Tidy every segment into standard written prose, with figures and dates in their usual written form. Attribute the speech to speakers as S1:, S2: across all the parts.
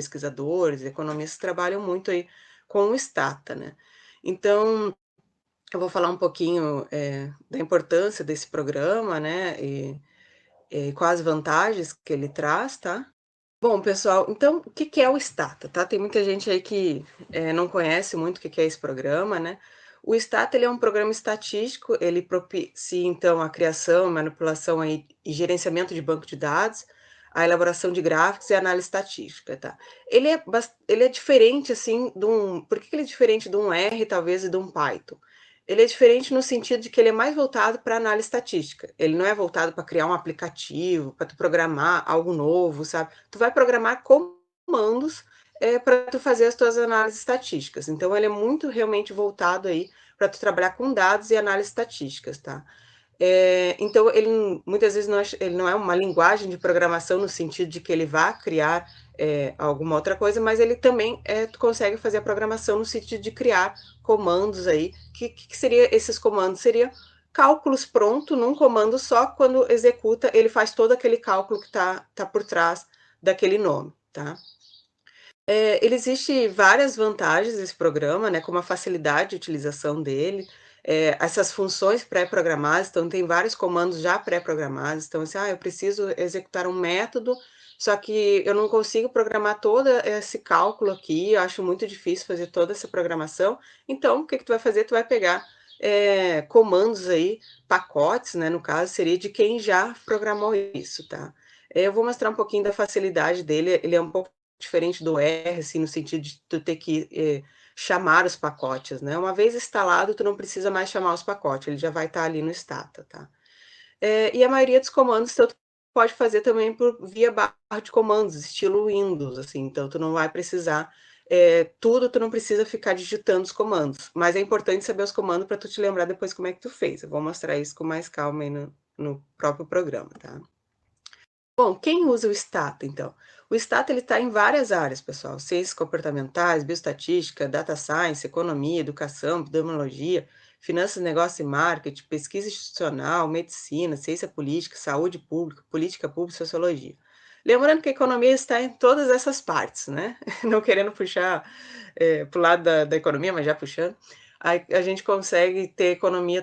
S1: pesquisadores, economistas trabalham muito aí com o Stata, né. Então, eu vou falar um pouquinho, da importância desse programa, né, e quais vantagens que ele traz, tá. Bom, pessoal, então o que que é o Stata, tá? Tem muita gente aí que, não conhece muito o que que é esse programa, né. O Stata, ele é um programa estatístico, ele propicia, então, a criação, manipulação aí e gerenciamento de banco de dados, a elaboração de gráficos e análise estatística, tá. Ele é diferente, assim, por que que ele é diferente de um R, talvez, e de um Python? Ele é diferente no sentido de que ele é mais voltado para análise estatística, ele não é voltado para criar um aplicativo, para tu programar algo novo, sabe. Tu vai programar comandos, para tu fazer as tuas análises estatísticas, então ele é muito realmente voltado aí para tu trabalhar com dados e análises estatísticas, tá. Então ele muitas vezes ele não é uma linguagem de programação no sentido de que ele vá criar, alguma outra coisa, mas ele também, tu consegue fazer a programação no sentido de criar comandos aí. Que seria esses comandos? Seria cálculos pronto num comando só, quando executa, ele faz todo aquele cálculo que tá por trás daquele nome, tá. Ele existe várias vantagens desse programa, né, como a facilidade de utilização dele, essas funções pré-programadas, então tem vários comandos já pré-programados, então assim: "Ah, eu preciso executar um método, só que eu não consigo programar todo esse cálculo aqui, eu acho muito difícil fazer toda essa programação", então o que que tu vai fazer? Tu vai pegar, comandos aí, pacotes, né, no caso, seria de quem já programou isso, tá. Eu vou mostrar um pouquinho da facilidade dele, ele é um pouco diferente do R, assim, no sentido de tu ter que, chamar os pacotes, né. Uma vez instalado, tu não precisa mais chamar os pacotes, ele já vai estar ali no Stata, tá. E a maioria dos comandos, então, tu pode fazer também via barra de comandos, estilo Windows, assim, então tu não vai precisar, tudo tu não precisa ficar digitando os comandos, mas é importante saber os comandos para tu te lembrar depois como é que tu fez. Eu vou mostrar isso com mais calma aí no próprio programa, tá. Bom, quem usa o Stata, então? O Stata ele está em várias áreas, pessoal, ciências comportamentais, bioestatística, data science, economia, educação, epidemiologia, finanças, negócio e marketing, pesquisa institucional, medicina, ciência política, saúde pública, política pública e sociologia. Lembrando que a economia está em todas essas partes, né? Não querendo puxar para o lado da economia, mas já puxando, a gente consegue ter economia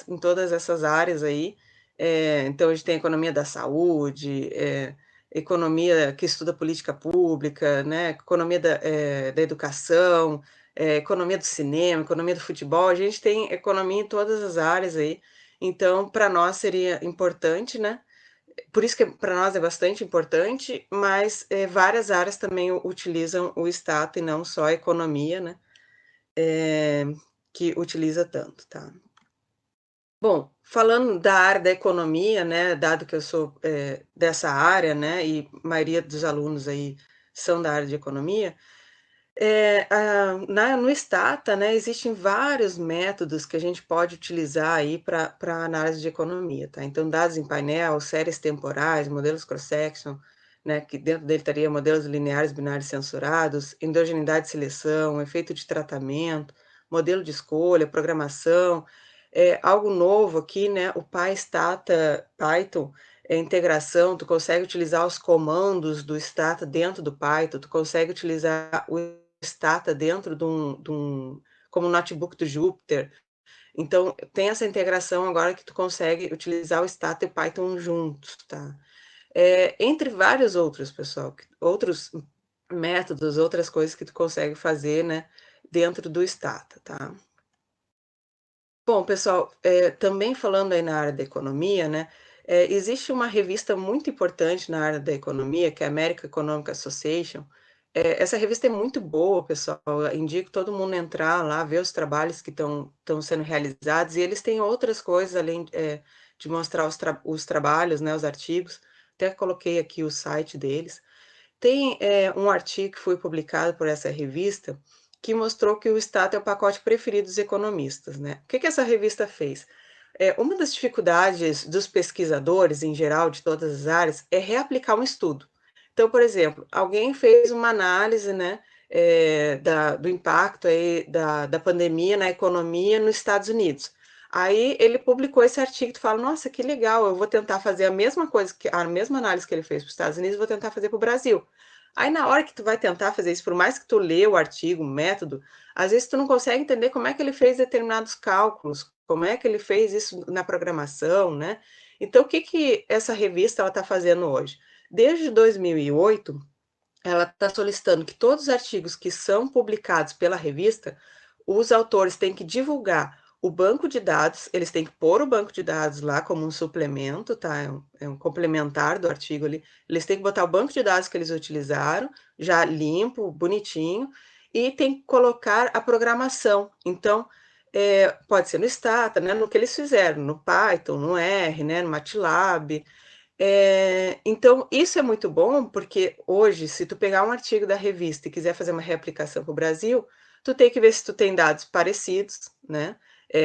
S1: em todas essas áreas aí, então a gente tem a economia da saúde, economia que estuda política pública, né, economia da educação, economia do cinema, economia do futebol, a gente tem economia em todas as áreas aí, então para nós seria importante, né, por isso que para nós é bastante importante, mas, várias áreas também utilizam o Stata e não só a economia, né, eh, que utiliza tanto, tá. Bom, falando da área da economia, né, dado que eu sou, dessa área, né, e a maioria dos alunos aí são da área de economia, no Stata, né, existem vários métodos que a gente pode utilizar aí para análise de economia, tá. Então dados em painel, séries temporais, modelos cross-section, né, que dentro dele estaria modelos lineares binários censurados, endogeneidade de seleção, efeito de tratamento, modelo de escolha, programação, algo novo aqui, né, o PyStata Python, integração, tu consegue utilizar os comandos do Stata dentro do Python, tu consegue utilizar o Stata dentro de um como o notebook do Jupyter. Então, tem essa integração agora que tu consegue utilizar o Stata e o Python juntos, tá. Entre vários outros, pessoal, outros métodos, outras coisas que tu consegue fazer, né, dentro do Stata, tá. Bom, pessoal, também falando aí na área da economia, né, existe uma revista muito importante na área da economia, que é a American Economic Association. Essa revista é muito boa, pessoal, eu indico todo mundo entrar lá, ver os trabalhos que estão sendo realizados, e eles têm outras coisas além, de mostrar os trabalhos, né, os artigos. Até coloquei aqui o site deles. Tem, um artigo que foi publicado por essa revista, que mostrou que o Stata é o pacote preferido dos economistas, né. O que que essa revista fez? Uma das dificuldades dos pesquisadores, em geral, de todas as áreas, é reaplicar um estudo. Então, por exemplo, alguém fez uma análise, né, do impacto aí da pandemia na economia nos Estados Unidos. Aí ele publicou esse artigo, tu fala: "Nossa, que legal, eu vou tentar fazer a mesma coisa, a mesma análise que ele fez para os Estados Unidos, vou tentar fazer para o Brasil". Aí na hora que tu vai tentar fazer isso, por mais que tu lê o artigo, o método, às vezes tu não consegue entender como é que ele fez determinados cálculos, como é que ele fez isso na programação, né. Então o que que essa revista ela está fazendo hoje? Desde 2008, ela está solicitando que todos os artigos que são publicados pela revista, os autores têm que divulgar o banco de dados, eles têm que pôr o banco de dados lá como um suplemento, tá? É um complementar do artigo ali. Eles têm que botar o banco de dados que eles utilizaram, já limpo, bonitinho, e tem que colocar a programação. Então, pode ser no Stata, né? No que eles fizeram, no Python, no R, né? No MATLAB, então, isso é muito bom, porque hoje, se tu pegar um artigo da revista e quiser fazer uma reaplicação para o Brasil, tu tem que ver se tu tem dados parecidos, né?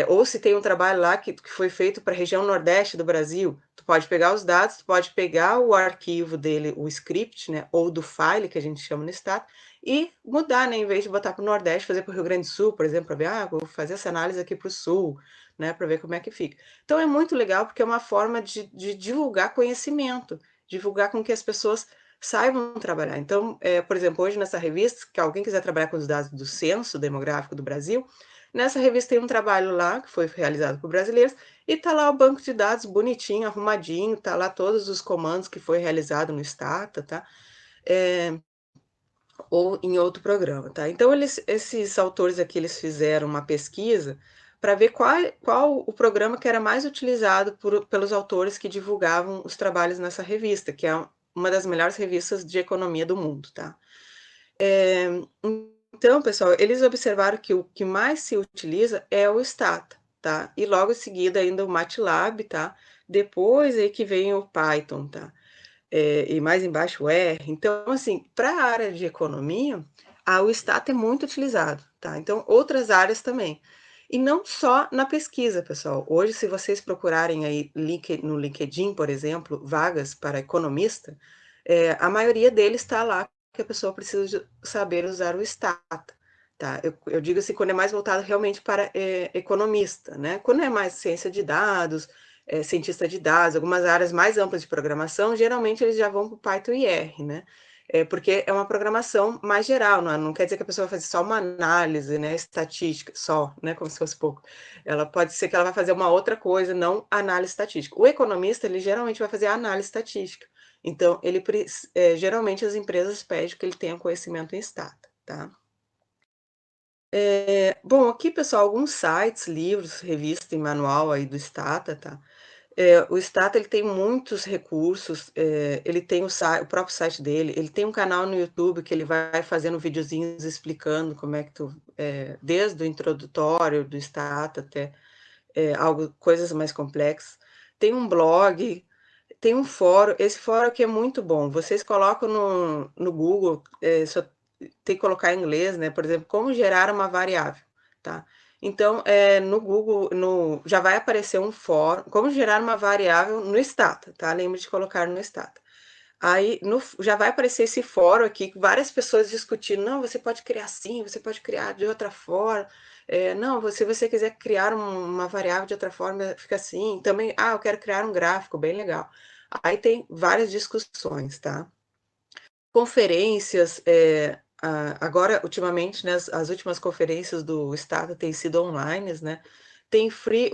S1: Ou se tem um trabalho lá que foi feito para a região nordeste do Brasil, tu pode pegar os dados, tu pode pegar o arquivo dele, o script, né? Ou do file, que a gente chama no Estado, e mudar, né? Em vez de botar para o Nordeste, fazer para o Rio Grande do Sul, por exemplo, para ver, vou fazer essa análise aqui para o Sul, né? Para ver como é que fica. Então é muito legal porque é uma forma de divulgar conhecimento, divulgar com que as pessoas saibam trabalhar. Então, por exemplo, hoje nessa revista, que alguém quiser trabalhar com os dados do Censo Demográfico do Brasil, nessa revista tem um trabalho lá que foi realizado por brasileiros e tá lá o banco de dados bonitinho, arrumadinho, tá lá todos os comandos que foi realizado no Stata, tá? É, ou em outro programa, tá? Então esses autores aqui, eles fizeram uma pesquisa para ver qual o programa que era mais utilizado pelos autores que divulgavam os trabalhos nessa revista, que é uma das melhores revistas de economia do mundo, tá? É, então, pessoal, eles observaram que o que mais se utiliza é o Stata, tá? E logo em seguida ainda o MATLAB, tá? Depois aí que vem o Python, tá? E mais embaixo o R. Então, assim, para a área de economia, o Stata é muito utilizado, tá? Então, outras áreas também. E não só na pesquisa, pessoal. Hoje, se vocês procurarem aí no LinkedIn, por exemplo, vagas para economista, a maioria deles está lá que a pessoa precisa saber usar o Stata. Tá? Eu digo assim, quando é mais voltado realmente para economista, né? Quando é mais ciência de dados, cientista de dados, algumas áreas mais amplas de programação, geralmente eles já vão para o Python e R, né? Porque é uma programação mais geral, não quer dizer que a pessoa vai fazer só uma análise, né, estatística, só, né, como se fosse pouco. Ela pode ser que ela vai fazer uma outra coisa, não análise estatística. O economista, ele geralmente vai fazer análise estatística. Então, geralmente as empresas pedem que ele tenha conhecimento em Stata, tá? Bom, aqui, pessoal, alguns sites, livros, revista e manual aí do Stata, tá? O Stata ele tem muitos recursos, ele tem o próprio site dele, ele tem um canal no YouTube que ele vai fazendo videozinhos explicando como é que desde o introdutório do Stata até coisas mais complexas. Tem um blog, tem um fórum, esse fórum aqui é muito bom. Vocês colocam no Google, só tem que colocar em inglês, né? Por exemplo, como gerar uma variável, tá? Então, no Google, já vai aparecer um fórum, como gerar uma variável no Stata, tá? Lembre de colocar no Stata. Aí já vai aparecer esse fórum aqui, com várias pessoas discutindo, não, você pode criar assim, você pode criar de outra forma. Não, se você quiser criar uma variável de outra forma, fica assim. Também, eu quero criar um gráfico, bem legal. Aí tem várias discussões, tá? Conferências, agora, ultimamente, né, as últimas conferências do Estado têm sido online, né? Tem free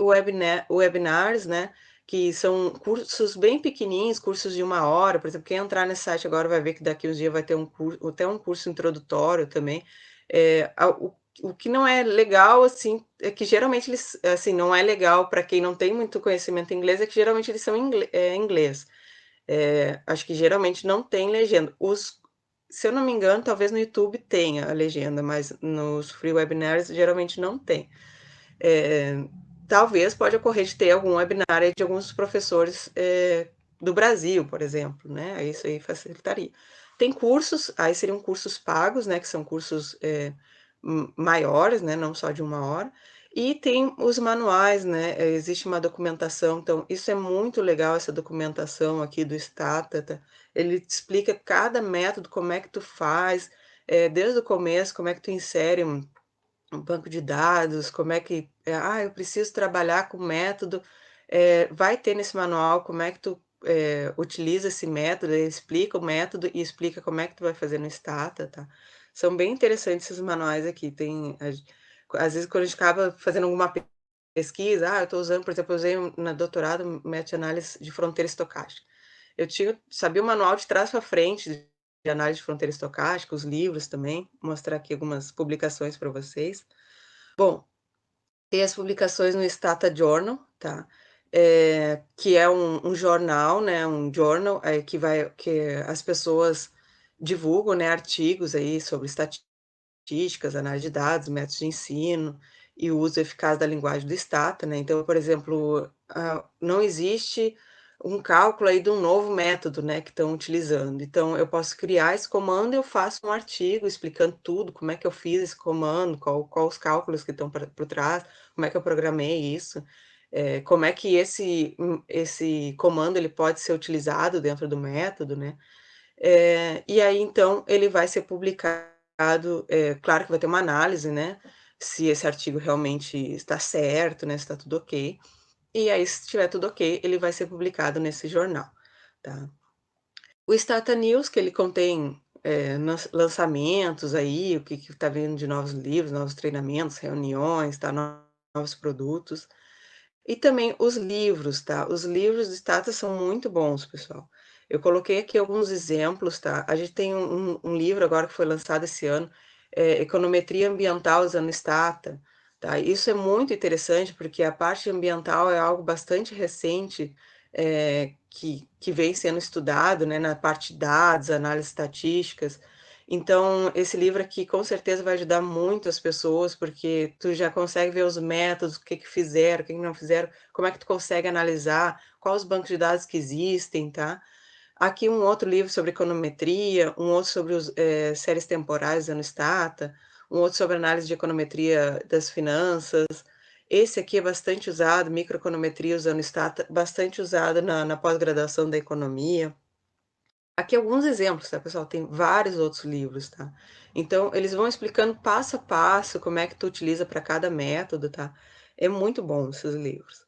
S1: webinars, né? Que são cursos bem pequenininhos, cursos de 1 hora. Por exemplo, quem entrar nesse site agora vai ver que daqui uns dias vai ter até um curso introdutório também. O que não é legal, assim, é que geralmente eles, assim, não é legal para quem não tem muito conhecimento em inglês, é que geralmente eles são em inglês. Acho que geralmente não tem legenda. Se eu não me engano, talvez no YouTube tenha a legenda, mas nos free webinars geralmente não tem. É, talvez pode ocorrer de ter algum webinar aí de alguns professores do Brasil, por exemplo, né? Isso aí facilitaria. Tem cursos, aí seriam cursos pagos, né? Que são cursos maiores, né? Não só de 1 hora. E tem os manuais, né? Existe uma documentação, então isso é muito legal, essa documentação aqui do Stata. Tá? Ele te explica cada método, como é que tu faz, desde o começo, como é que tu insere um banco de dados, como é que, eu preciso trabalhar com método, vai ter nesse manual como é que tu utiliza esse método, ele explica o método e explica como é que tu vai fazer no Stata, tá. São bem interessantes esses manuais aqui, tem às vezes quando a gente acaba fazendo alguma pesquisa, eu estou usando, por exemplo, eu usei na doutorado meta-análise de fronteira estocástica. Eu sabia o manual de trás para frente de análise de fronteira estocástica, os livros também, vou mostrar aqui algumas publicações para vocês. Bom, tem as publicações no Stata Journal, tá, que é um jornal, né, um journal, que as pessoas divulgam, né, artigos aí sobre estatísticas, análise de dados, métodos de ensino e o uso eficaz da linguagem do Stata, né. Então, por exemplo, não existe um cálculo aí de um novo método, né, que estão utilizando. Então eu posso criar esse comando e eu faço um artigo explicando tudo, como é que eu fiz esse comando, qual os cálculos que estão por trás, como é que eu programei isso, como é que esse comando ele pode ser utilizado dentro do método, né. E aí então ele vai ser publicado, claro que vai ter uma análise, né, se esse artigo realmente está certo, né, se está tudo ok. E aí, se estiver tudo ok, ele vai ser publicado nesse jornal, tá. O Stata News, que ele contém, lançamentos aí, o que está vindo de novos livros, novos treinamentos, reuniões, tá, novos produtos. E também os livros, tá. Os livros do Stata são muito bons, pessoal. Eu coloquei aqui alguns exemplos, tá. A gente tem um livro agora que foi lançado esse ano, Econometria Ambiental usando Stata, tá. Isso é muito interessante, porque a parte ambiental é algo bastante recente, que vem sendo estudado, né, na parte de dados, análises estatísticas. Então, esse livro aqui com certeza vai ajudar muito as pessoas, porque tu já consegue ver os métodos, o que que fizeram, o que que não fizeram, como é que tu consegue analisar, quais os bancos de dados que existem, tá. Aqui um outro livro sobre econometria, um outro sobre séries temporais usando Stata, um outro sobre análise de econometria das finanças. Esse aqui é bastante usado, microeconometria usando Stata, bastante usado na pós-graduação da economia. Aqui alguns exemplos, tá, pessoal, tem vários outros livros, tá. Então eles vão explicando passo a passo como é que tu utiliza para cada método, tá. É muito bom esses livros.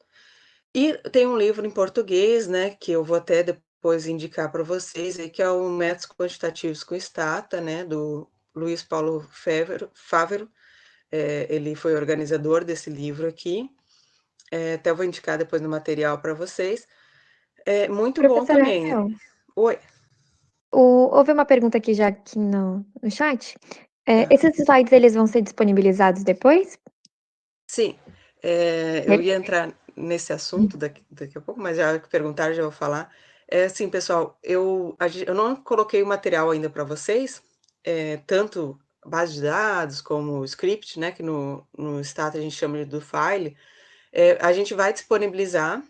S1: E tem um livro em português, né, que eu vou até depois indicar para vocês aí, que é o Métodos Quantitativos com Stata, né, do Luiz Paulo Fávero, ele foi organizador desse livro aqui, até vou indicar depois no material para vocês. É muito bom
S2: Professora
S1: também.
S2: Raquel,
S1: Oi.
S2: houve uma pergunta aqui já aqui no chat.
S1: Tá.
S2: Esses slides eles vão ser disponibilizados depois?
S1: Sim, eu ia entrar nesse assunto daqui a pouco, mas já que perguntaram, já vou falar. É assim, pessoal, eu não coloquei o material ainda para vocês, tanto base de dados como o script, né, que no Stata a gente chama de do file, a gente vai disponibilizar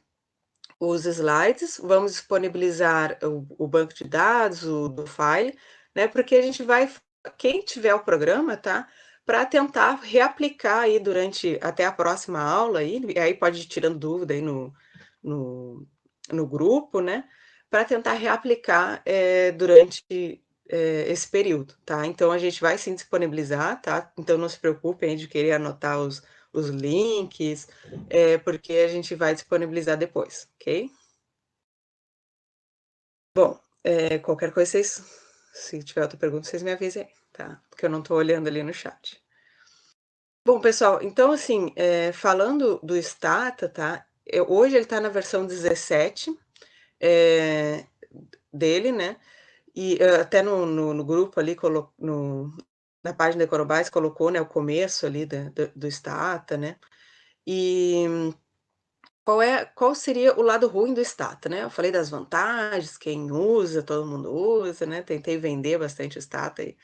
S1: os slides, vamos disponibilizar o banco de dados, o do file, né, porque a gente vai, quem tiver o programa, tá, para tentar reaplicar aí durante até a próxima aula aí, e aí pode ir tirando dúvida aí no, no grupo, né, para tentar reaplicar durante esse período, tá? Então a gente vai sim disponibilizar, tá? Então não se preocupem aí de querer anotar os links, porque a gente vai disponibilizar depois, ok? Bom, qualquer coisa se tiver outra pergunta, vocês me avisem aí, tá? Porque eu não estou olhando ali no chat. Bom, pessoal, então assim, falando do Stata, tá? Hoje ele está na versão 17 dele, né? E até no grupo ali, na página da Econobase, colocou, né, o começo ali do Stata, né? E qual seria o lado ruim do Stata, né? Eu falei das vantagens, quem usa, todo mundo usa, né? Tentei vender bastante o Stata aí.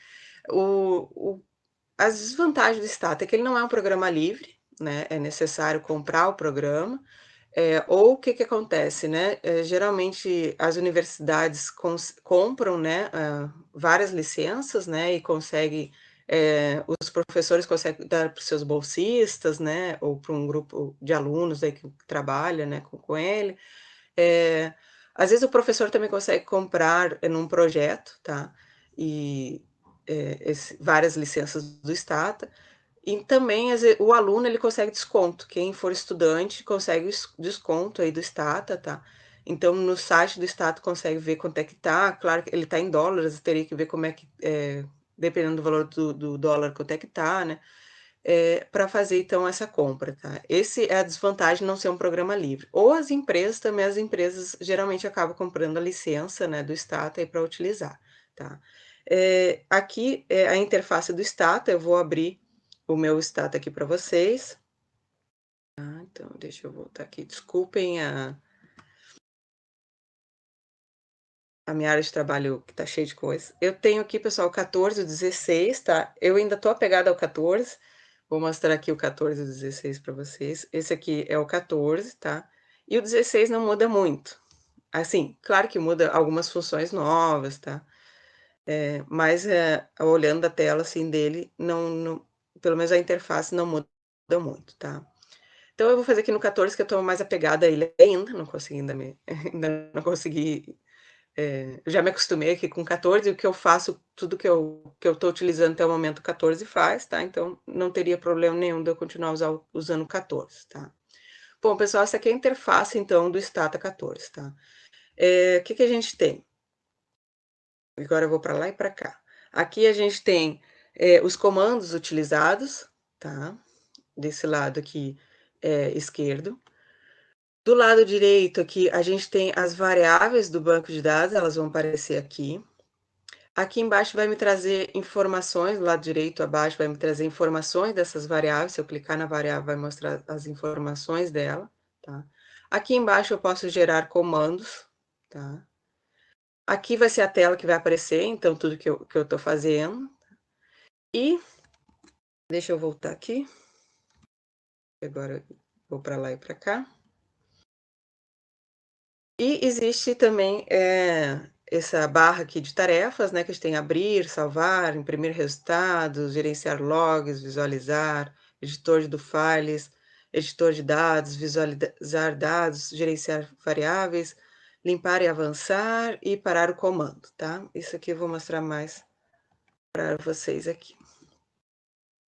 S1: As desvantagens do Stata é que ele não é um programa livre, né? É necessário comprar o programa. Ou o que que acontece, né? Geralmente as universidades compram, né, várias licenças, né, e conseguem, os professores conseguem dar para os seus bolsistas, né, ou para um grupo de alunos aí que trabalha, né, com ele. Eh, Às vezes o professor também consegue comprar num projeto, tá? E várias licenças do Stata. E também o aluno ele consegue desconto. Quem for estudante consegue desconto aí do Stata, tá? Então, no site do Estado consegue ver quanto é que tá. Claro que ele tá em dólares, teria que ver como é que, dependendo do valor do dólar, quanto é que tá, né? Para fazer então essa compra, tá? Esse é a desvantagem de não ser um programa livre. Ou as empresas também, as empresas geralmente acabam comprando a licença, né, do Stata para utilizar, tá? Aqui é a interface do Stata, eu vou abrir o meu Stata aqui para vocês. Então, deixa eu voltar aqui. Desculpem a minha área de trabalho que tá cheia de coisa. Eu tenho aqui, pessoal, o 14 e o 16, tá? Eu ainda tô apegada ao 14. Vou mostrar aqui o 14 e o 16 para vocês. Esse aqui é o 14, tá? E o 16 não muda muito. Assim, claro que muda algumas funções novas, tá? Mas olhando a tela assim dele, não, pelo menos a interface não muda muito, tá? Então eu vou fazer aqui no 14 que eu tô mais apegada a ele ainda, não consegui ainda não consegui já me acostumei aqui com 14, o que eu faço, tudo que eu estou utilizando até o momento, 14 faz, tá? Então, não teria problema nenhum de eu continuar usando 14, tá? Bom, pessoal, essa aqui é a interface, então, do Stata 14, tá? O que a gente tem? Agora eu vou para lá e para cá. Aqui a gente tem os comandos utilizados, tá? Desse lado aqui esquerdo. Do lado direito aqui, a gente tem as variáveis do banco de dados, elas vão aparecer aqui. Aqui embaixo vai me trazer informações, do lado direito abaixo vai me trazer informações dessas variáveis. Se eu clicar na variável, vai mostrar as informações dela, tá? Aqui embaixo eu posso gerar comandos, tá? Aqui vai ser a tela que vai aparecer, então, tudo que eu tô fazendo. E, deixa eu voltar aqui. Agora eu vou para lá e para cá. E existe também essa barra aqui de tarefas, né? Que a gente tem abrir, salvar, imprimir resultados, gerenciar logs, visualizar, editor do files, editor de dados, visualizar dados, gerenciar variáveis, limpar e avançar e parar o comando, tá? Isso aqui eu vou mostrar mais para vocês aqui.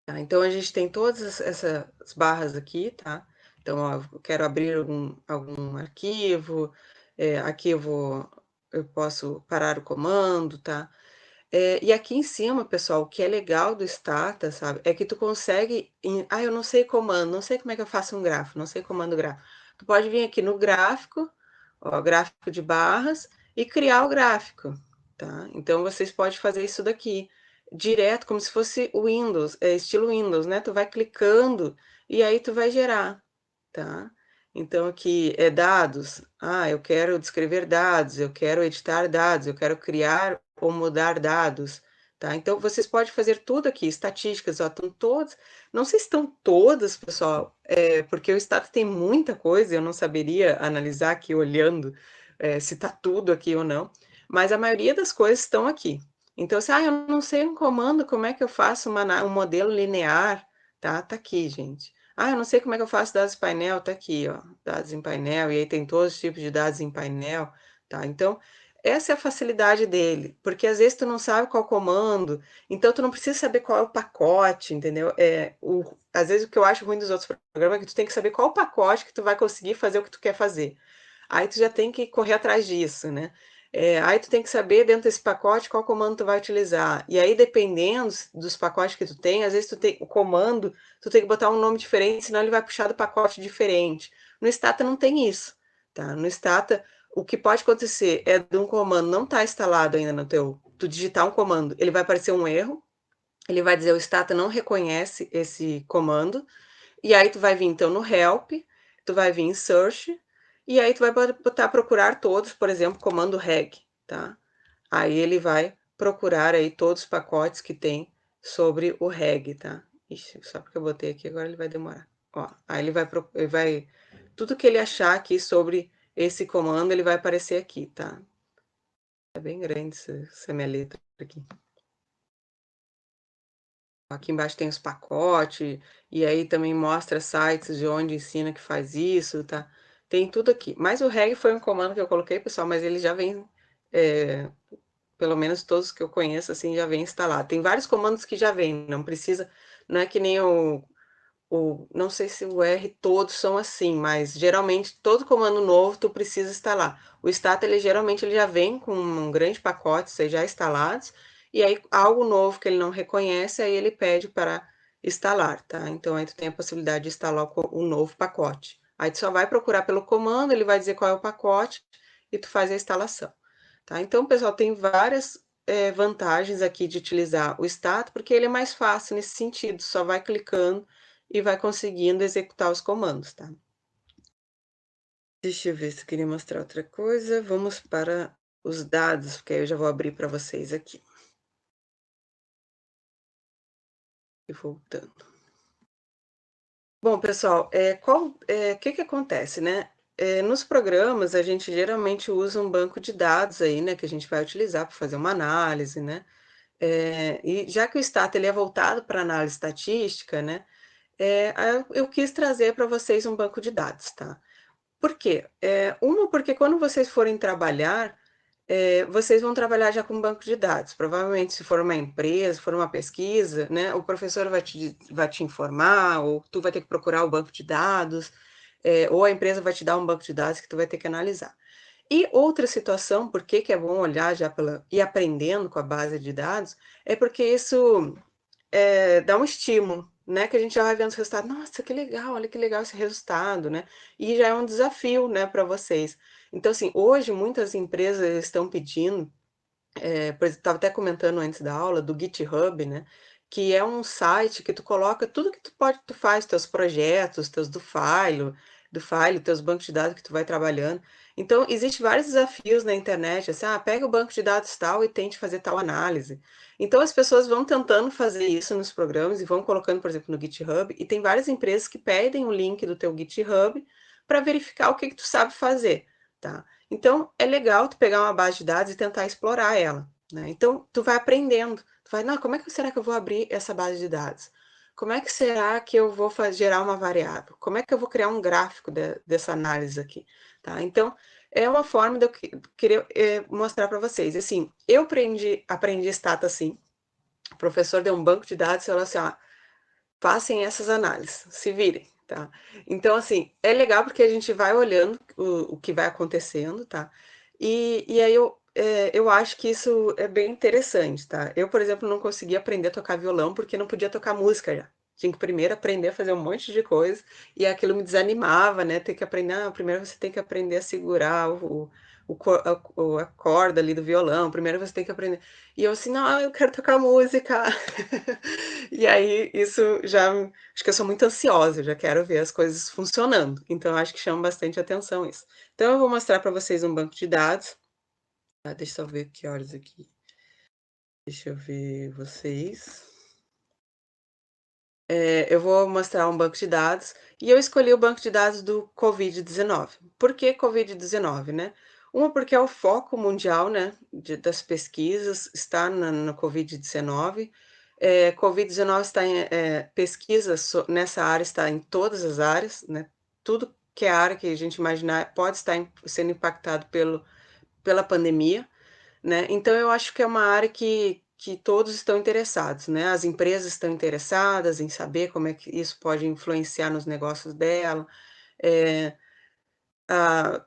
S1: Tá? Então, a gente tem todas essas barras aqui, tá? Então, ó, eu quero abrir algum arquivo, aqui eu posso parar o comando, tá? E aqui em cima, pessoal, o que é legal do Stata, sabe, é que tu consegue, eu não sei comando, não sei como é que eu faço um gráfico, não sei comando gráfico. Tu pode vir aqui no gráfico, ó, gráfico de barras, e criar o gráfico, tá? Então, vocês podem fazer isso daqui direto, como se fosse o Windows, estilo Windows, né? Tu vai clicando e aí tu vai gerar, tá? Então aqui é dados. Eu quero descrever dados, eu quero editar dados, eu quero criar ou mudar dados, tá? Então vocês podem fazer tudo aqui, estatísticas, ó, estão todas. Não sei se estão todas, pessoal, porque o Stata tem muita coisa, eu não saberia analisar aqui olhando se está tudo aqui ou não, mas a maioria das coisas estão aqui. Então, se eu não sei um comando, como é que eu faço um modelo linear? Tá aqui, gente. Eu não sei como é que eu faço dados em painel, tá aqui, ó, dados em painel, e aí tem todos os tipos de dados em painel, tá? Então, essa é a facilidade dele, porque às vezes tu não sabe qual comando, então tu não precisa saber qual é o pacote, entendeu? Às vezes o que eu acho ruim dos outros programas é que tu tem que saber qual o pacote que tu vai conseguir fazer o que tu quer fazer. Aí tu já tem que correr atrás disso, né? Aí tu tem que saber dentro desse pacote qual comando tu vai utilizar. E aí, dependendo dos pacotes que tu tem, às vezes tu tem o comando, tu tem que botar um nome diferente, senão ele vai puxar do pacote diferente. No Stata não tem isso, tá? No Stata, o que pode acontecer é de um comando não estar instalado ainda no teu, tu digitar um comando, ele vai aparecer um erro, ele vai dizer o Stata não reconhece esse comando, e aí tu vai vir então no help, tu vai vir em search, e aí tu vai botar procurar todos, por exemplo, comando reg, tá? Aí ele vai procurar aí todos os pacotes que tem sobre o reg, tá? Ixi, só porque eu botei aqui agora ele vai demorar. Ó, aí ele vai tudo que ele achar aqui sobre esse comando, ele vai aparecer aqui, tá? É bem grande essa minha letra aqui. Aqui embaixo tem os pacotes, e aí também mostra sites de onde ensina que faz isso, tá? Tem tudo aqui. Mas o reg foi um comando que eu coloquei, pessoal, mas ele já vem, pelo menos todos que eu conheço, assim, já vem instalado. Tem vários comandos que já vem, não precisa, não é que nem ou não sei se o R todos são assim, mas geralmente todo comando novo tu precisa instalar. O Stata ele geralmente ele já vem com um grande pacote, vocês já instalados, e aí algo novo que ele não reconhece, aí ele pede para instalar, tá? Então aí tu tem a possibilidade de instalar o novo pacote. Aí tu só vai procurar pelo comando, ele vai dizer qual é o pacote e tu faz a instalação, tá? Então, pessoal, tem várias vantagens aqui de utilizar o Stata, porque ele é mais fácil nesse sentido, só vai clicando e vai conseguindo executar os comandos, tá? Deixa eu ver se eu queria mostrar outra coisa. Vamos para os dados, porque aí eu já vou abrir para vocês aqui. E voltando. Bom, pessoal, que acontece, né? Nos programas, a gente geralmente usa um banco de dados aí, né? Que a gente vai utilizar para fazer uma análise, né? E já que o Stata ele é voltado para análise estatística, né? Eu quis trazer para vocês um banco de dados, tá? Por quê? Porque quando vocês forem trabalhar, vocês vão trabalhar já com banco de dados. Provavelmente, se for uma empresa, se for uma pesquisa, né, o professor vai te informar, ou tu vai ter que procurar o banco de dados, ou a empresa vai te dar um banco de dados que tu vai ter que analisar. E outra situação, por que que é bom olhar já e aprendendo com a base de dados, é porque isso dá um estímulo, né? Que a gente já vai vendo os resultados. Nossa, que legal, olha que legal esse resultado, né? E já é um desafio, né, para vocês. Então, assim, hoje muitas empresas estão pedindo, por exemplo, estava até comentando antes da aula, do GitHub, né? Que é um site que tu coloca tudo que tu faz, teus projetos, teus do File, teus bancos de dados que tu vai trabalhando. Então, existe vários desafios na internet, assim, pega o banco de dados tal e tente fazer tal análise. Então, as pessoas vão tentando fazer isso nos programas e vão colocando, por exemplo, no GitHub, e tem várias empresas que pedem o link do teu GitHub para verificar o que que tu sabe fazer, tá? Então, é legal tu pegar uma base de dados e tentar explorar ela, né? Então, tu vai aprendendo. Tu vai, não, como é que será que eu vou abrir essa base de dados? Como é que será que eu vou gerar uma variável? Como é que eu vou criar um gráfico dessa análise aqui? Tá? Então, é uma forma de eu querer mostrar para vocês. Assim, eu aprendi Stata assim. O professor deu um banco de dados e falou assim, ó, passem essas análises, se virem, tá? Então, assim, é legal porque a gente vai olhando o que vai acontecendo, tá? E aí eu acho que isso é bem interessante, tá? Eu, por exemplo, não conseguia aprender a tocar violão porque não podia tocar música já. Tinha que primeiro aprender a fazer um monte de coisa e aquilo me desanimava, né? Ter que aprender, primeiro você tem que aprender a segurar a corda ali do violão, primeiro você tem que aprender. E eu assim, não, eu quero tocar música. E aí, isso já. Acho que eu sou muito ansiosa, eu já quero ver as coisas funcionando. Então, acho que chama bastante atenção isso. Então, eu vou mostrar para vocês um banco de dados. Deixa eu ver que horas aqui. Deixa eu ver vocês. Eu vou mostrar um banco de dados. E eu escolhi o banco de dados do Covid-19. Por que Covid-19, né? Uma, porque é o foco mundial, né, das pesquisas, está no Covid-19. Covid-19 está em pesquisa nessa área, está em todas as áreas, né? Tudo que é área que a gente imaginar pode estar sendo impactado pela pandemia, né? Então eu acho que é uma área que todos estão interessados, né? As empresas estão interessadas em saber como é que isso pode influenciar nos negócios dela. É,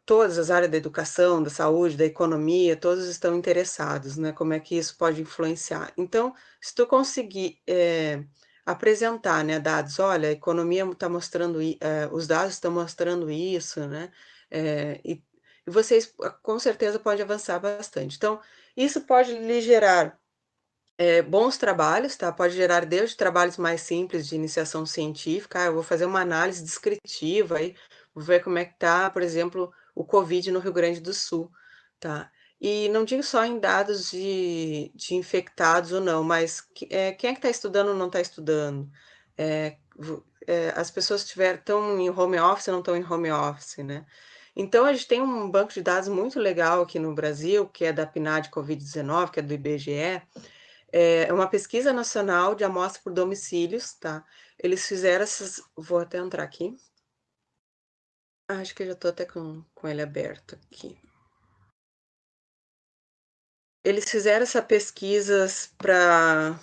S1: todas as áreas da educação, da saúde, da economia, todos estão interessados, né? Como é que isso pode influenciar. Então, se tu conseguir apresentar, né, dados, olha, a economia está mostrando, os dados estão mostrando isso, né? E vocês com certeza podem avançar bastante. Então, isso pode lhe gerar bons trabalhos, tá? Pode gerar desde trabalhos mais simples de iniciação científica. Eu vou fazer uma análise descritiva aí, vou ver como é que tá, por exemplo, o Covid no Rio Grande do Sul, tá? E não digo só em dados de infectados ou não, mas quem é que está estudando ou não está estudando? As pessoas estão em home office ou não estão em home office, né? Então, a gente tem um banco de dados muito legal aqui no Brasil, que é da PNAD Covid-19, que é do IBGE, é uma pesquisa nacional de amostra por domicílios, tá? Eles fizeram essas. Vou até entrar aqui. Acho que eu já estou até com ele aberto aqui. Eles fizeram essa pesquisas para.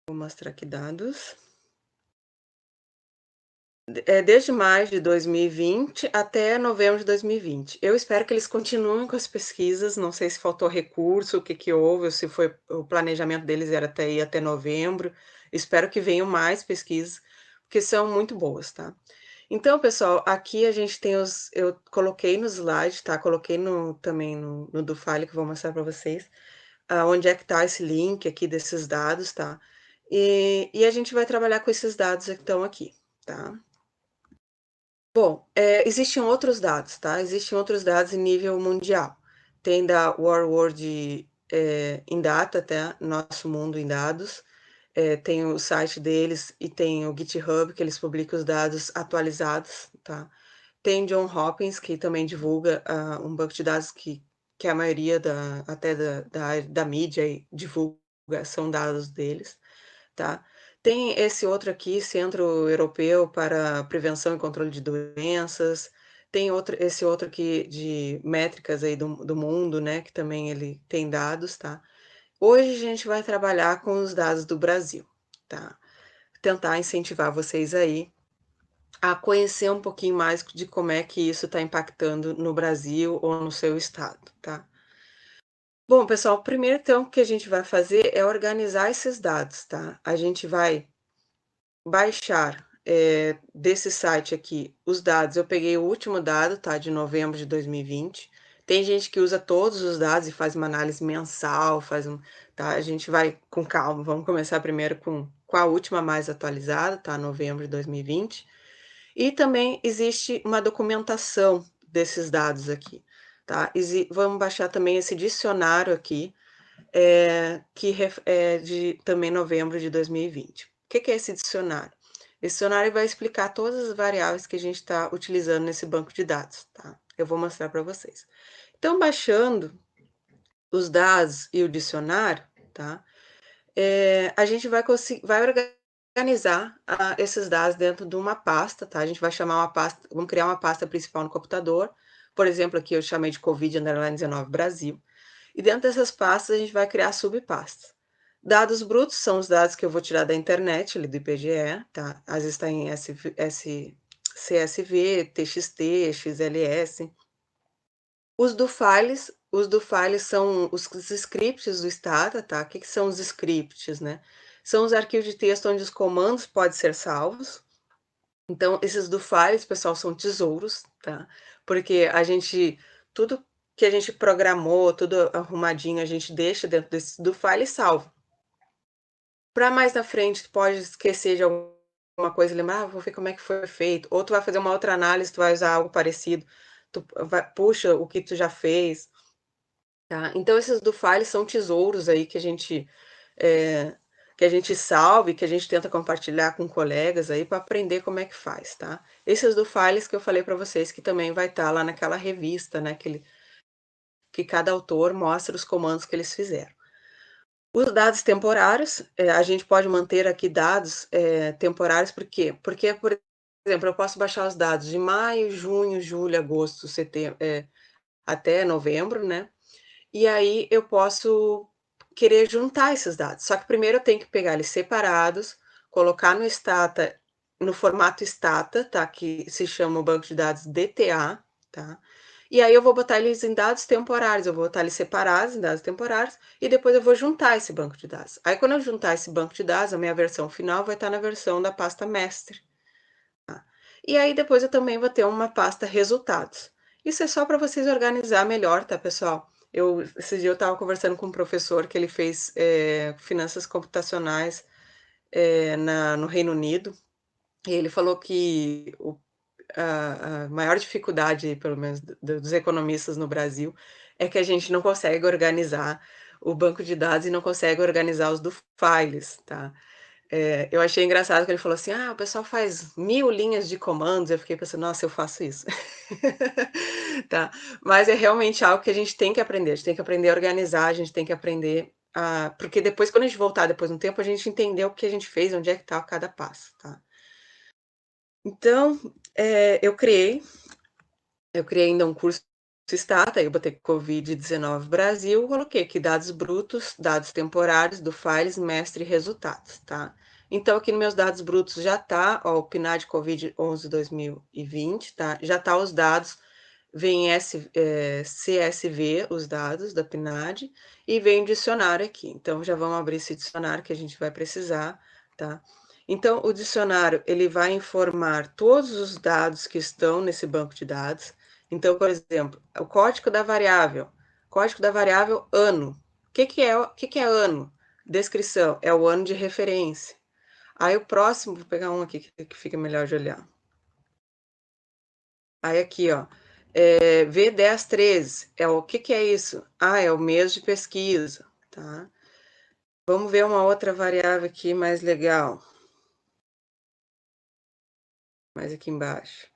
S1: Vou mostrar aqui dados. desde maio de 2020 até novembro de 2020. Eu espero que eles continuem com as pesquisas, não sei se faltou recurso, o que que houve, ou se foi o planejamento deles era até ir até novembro. Espero que venham mais pesquisas, porque são muito boas, tá. Então, pessoal, aqui a gente tem eu coloquei no slide, tá, coloquei também no do File, que eu vou mostrar para vocês, onde é que tá esse link aqui desses dados, tá. E a gente vai trabalhar com esses dados que estão aqui, tá. Bom, existem outros dados, tá? Existem outros dados em nível mundial. Tem da World in Data, tá? Nosso Mundo em Dados. Tem o site deles e tem o GitHub, que eles publicam os dados atualizados, tá? Tem John Hopkins, que também divulga um banco de dados que a maioria até da mídia divulga, são dados deles, tá? Tem esse outro aqui, Centro Europeu para Prevenção e Controle de Doenças, tem esse outro aqui de métricas aí do mundo, né, que também ele tem dados, tá? Hoje a gente vai trabalhar com os dados do Brasil, tá? Tentar incentivar vocês aí a conhecer um pouquinho mais de como é que isso está impactando no Brasil ou no seu estado, tá? Bom, pessoal, primeiro então o que a gente vai fazer é organizar esses dados, tá? A gente vai baixar, desse site aqui, os dados. Eu peguei o último dado, tá, de novembro de 2020. Tem gente que usa todos os dados e faz uma análise mensal, tá, a gente vai com calma, vamos começar primeiro com a última mais atualizada, tá, novembro de 2020. E também existe uma documentação desses dados aqui, tá. Vamos baixar também esse dicionário aqui, que é de também novembro de 2020. O que que é esse dicionário? Esse dicionário vai explicar todas as variáveis que a gente está utilizando nesse banco de dados, tá? Eu vou mostrar para vocês. Então, baixando os dados e o dicionário, tá? A gente vai organizar esses dados dentro de uma pasta, tá? A gente vai chamar uma pasta, vamos criar uma pasta principal no computador. Por exemplo, aqui eu chamei de Covid-19 Brasil. E dentro dessas pastas a gente vai criar subpastas. Dados brutos são os dados que eu vou tirar da internet, ali do IBGE, tá? Às vezes está em CSV, TXT, XLS. Os do files são os scripts do Stata, tá? O que que são os scripts, né? São os arquivos de texto onde os comandos podem ser salvos. Então, esses do files, pessoal, são tesouros, tá? Porque tudo que a gente programou, tudo arrumadinho, a gente deixa dentro desse do file salvo. Para mais na frente, tu pode esquecer de alguma coisa, lembrar, vou ver como é que foi feito, ou tu vai fazer uma outra análise, tu vai usar algo parecido, puxa o que tu já fez, tá? Então, esses do file são tesouros aí eh, que a gente salve, que a gente tenta compartilhar com colegas aí para aprender como é que faz, tá? Esses do Files que eu falei para vocês, que também vai estar lá naquela revista, né, que cada autor mostra os comandos que eles fizeram. Os dados temporários, a gente pode manter aqui dados, temporários, por quê? Porque, por exemplo, eu posso baixar os dados de maio, junho, julho, agosto, setembro, até novembro, né? E aí eu posso querer juntar esses dados. Só que primeiro eu tenho que pegar eles separados, colocar no Stata, no formato Stata, tá? Que se chama o banco de dados DTA, tá? E aí eu vou botar eles em dados temporários, eu vou botar eles separados em dados temporários e depois eu vou juntar esse banco de dados. Aí quando eu juntar esse banco de dados, a minha versão final vai estar na versão da pasta mestre. Tá? E aí depois eu também vou ter uma pasta resultados. Isso é só para vocês organizar melhor, tá, pessoal? Esse dia eu estava conversando com um professor que ele fez finanças computacionais no Reino Unido, e ele falou que a maior dificuldade, pelo menos dos economistas no Brasil, é que a gente não consegue organizar o banco de dados e não consegue organizar os do files, tá? Eu achei engraçado que ele falou assim: "Ah, o pessoal faz 1000 linhas de comandos", eu fiquei pensando: "Nossa, eu faço isso". Tá, mas é realmente algo que a gente tem que aprender, a gente tem que aprender a organizar, a gente tem que aprender porque depois quando a gente voltar depois de um tempo, a gente entender o que a gente fez, onde é que tá cada passo, tá. Então, eu criei ainda um curso Stata, aí eu botei Covid-19 Brasil, coloquei aqui dados brutos, dados temporários do Files, mestre e resultados, tá. Então, aqui nos meus dados brutos já tá, ó, o PNAD Covid-11 2020, tá? Já tá os dados, vem CSV, os dados da PNAD, e vem o dicionário aqui. Então, já vamos abrir esse dicionário que a gente vai precisar, tá? Então, o dicionário, ele vai informar todos os dados que estão nesse banco de dados. Então, por exemplo, o código da variável ano. O que é ano? Descrição, é o ano de referência. Aí o próximo, vou pegar um aqui que fica melhor de olhar. Aí aqui, ó, V1013, o que é isso? Ah, é o mês de pesquisa, tá? Vamos ver uma outra variável aqui mais legal. Mais aqui embaixo.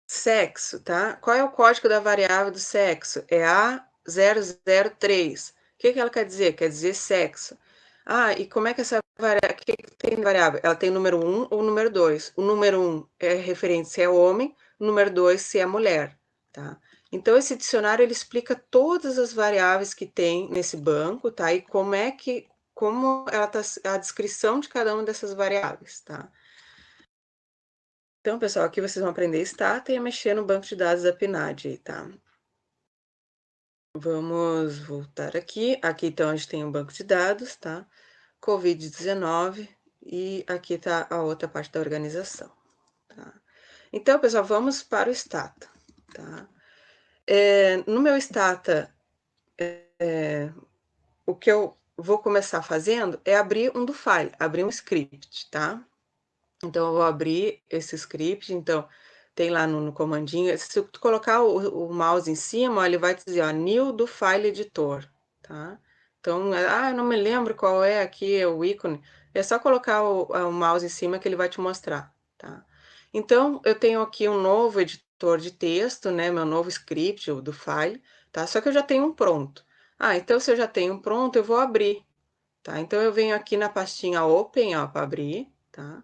S1: Sexo, tá? Qual é o código da variável do sexo? É A003. O que ela quer dizer? Quer dizer sexo. Ah, e como é que essa variável, o que tem variável? Ela tem o número 1 ou o número 2. O número 1 é referente se é homem, o número 2 se é mulher, tá? Então, esse dicionário, ele explica todas as variáveis que tem nesse banco, tá? E como ela tá, a descrição de cada uma dessas variáveis, tá? Então, pessoal, aqui vocês vão aprender Stata e a mexer no banco de dados da PNAD, tá? Vamos voltar aqui. Aqui, então, a gente tem um banco de dados, tá? Covid-19 e aqui tá a outra parte da organização, tá? Então, pessoal, vamos para o Stata, tá? No meu Stata, o que eu vou começar fazendo é abrir um do file, abrir um script, tá? Então, eu vou abrir esse script, então, tem lá no comandinho, se tu colocar o mouse em cima, ó, ele vai te dizer, ó, new do file editor, tá? Então, eu não me lembro qual é aqui o ícone, é só colocar o mouse em cima que ele vai te mostrar, tá? Então, eu tenho aqui um novo editor de texto, né, meu novo script do file, tá? Só que eu já tenho um pronto. Então, se eu já tenho um pronto, eu vou abrir, tá? Então, eu venho aqui na pastinha Open, ó, para abrir, tá?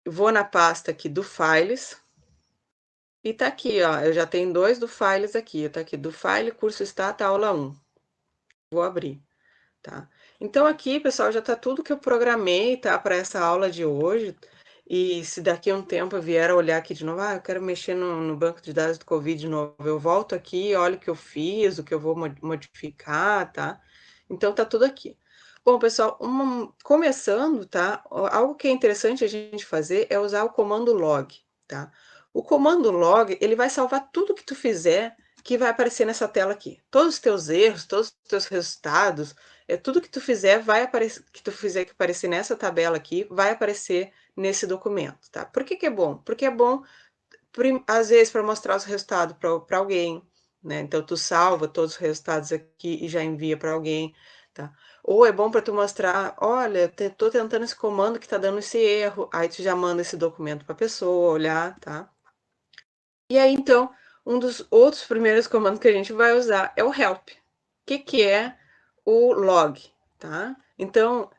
S1: Vou na pasta aqui do Files, e tá aqui, ó, eu já tenho 2 do Files aqui, tá aqui, do File Curso Stata Aula 1. Vou abrir, tá? Então aqui, pessoal, já tá tudo que eu programei, tá, para essa aula de hoje, e se daqui a um tempo eu vier a olhar aqui de novo, eu quero mexer no banco de dados do Covid de novo, eu volto aqui, olho o que eu fiz, o que eu vou modificar, tá? Então tá tudo aqui. Bom, pessoal, começando, tá? Algo que é interessante a gente fazer é usar o comando log, tá? O comando log, ele vai salvar tudo que tu fizer que vai aparecer nessa tela aqui. Todos os teus erros, todos os teus resultados, tudo que tu fizer vai aparecer, que tu fizer que aparecer nessa tabela aqui, vai aparecer nesse documento, tá? Por que que é bom? Porque é bom, às vezes, para mostrar os resultados para alguém, né? Então, tu salva todos os resultados aqui e já envia para alguém, tá? Ou é bom para tu mostrar, olha, tô tentando esse comando que tá dando esse erro, aí tu já manda esse documento para a pessoa olhar, tá? E aí, então, um dos outros primeiros comandos que a gente vai usar é o help. O que é o log, tá? Então,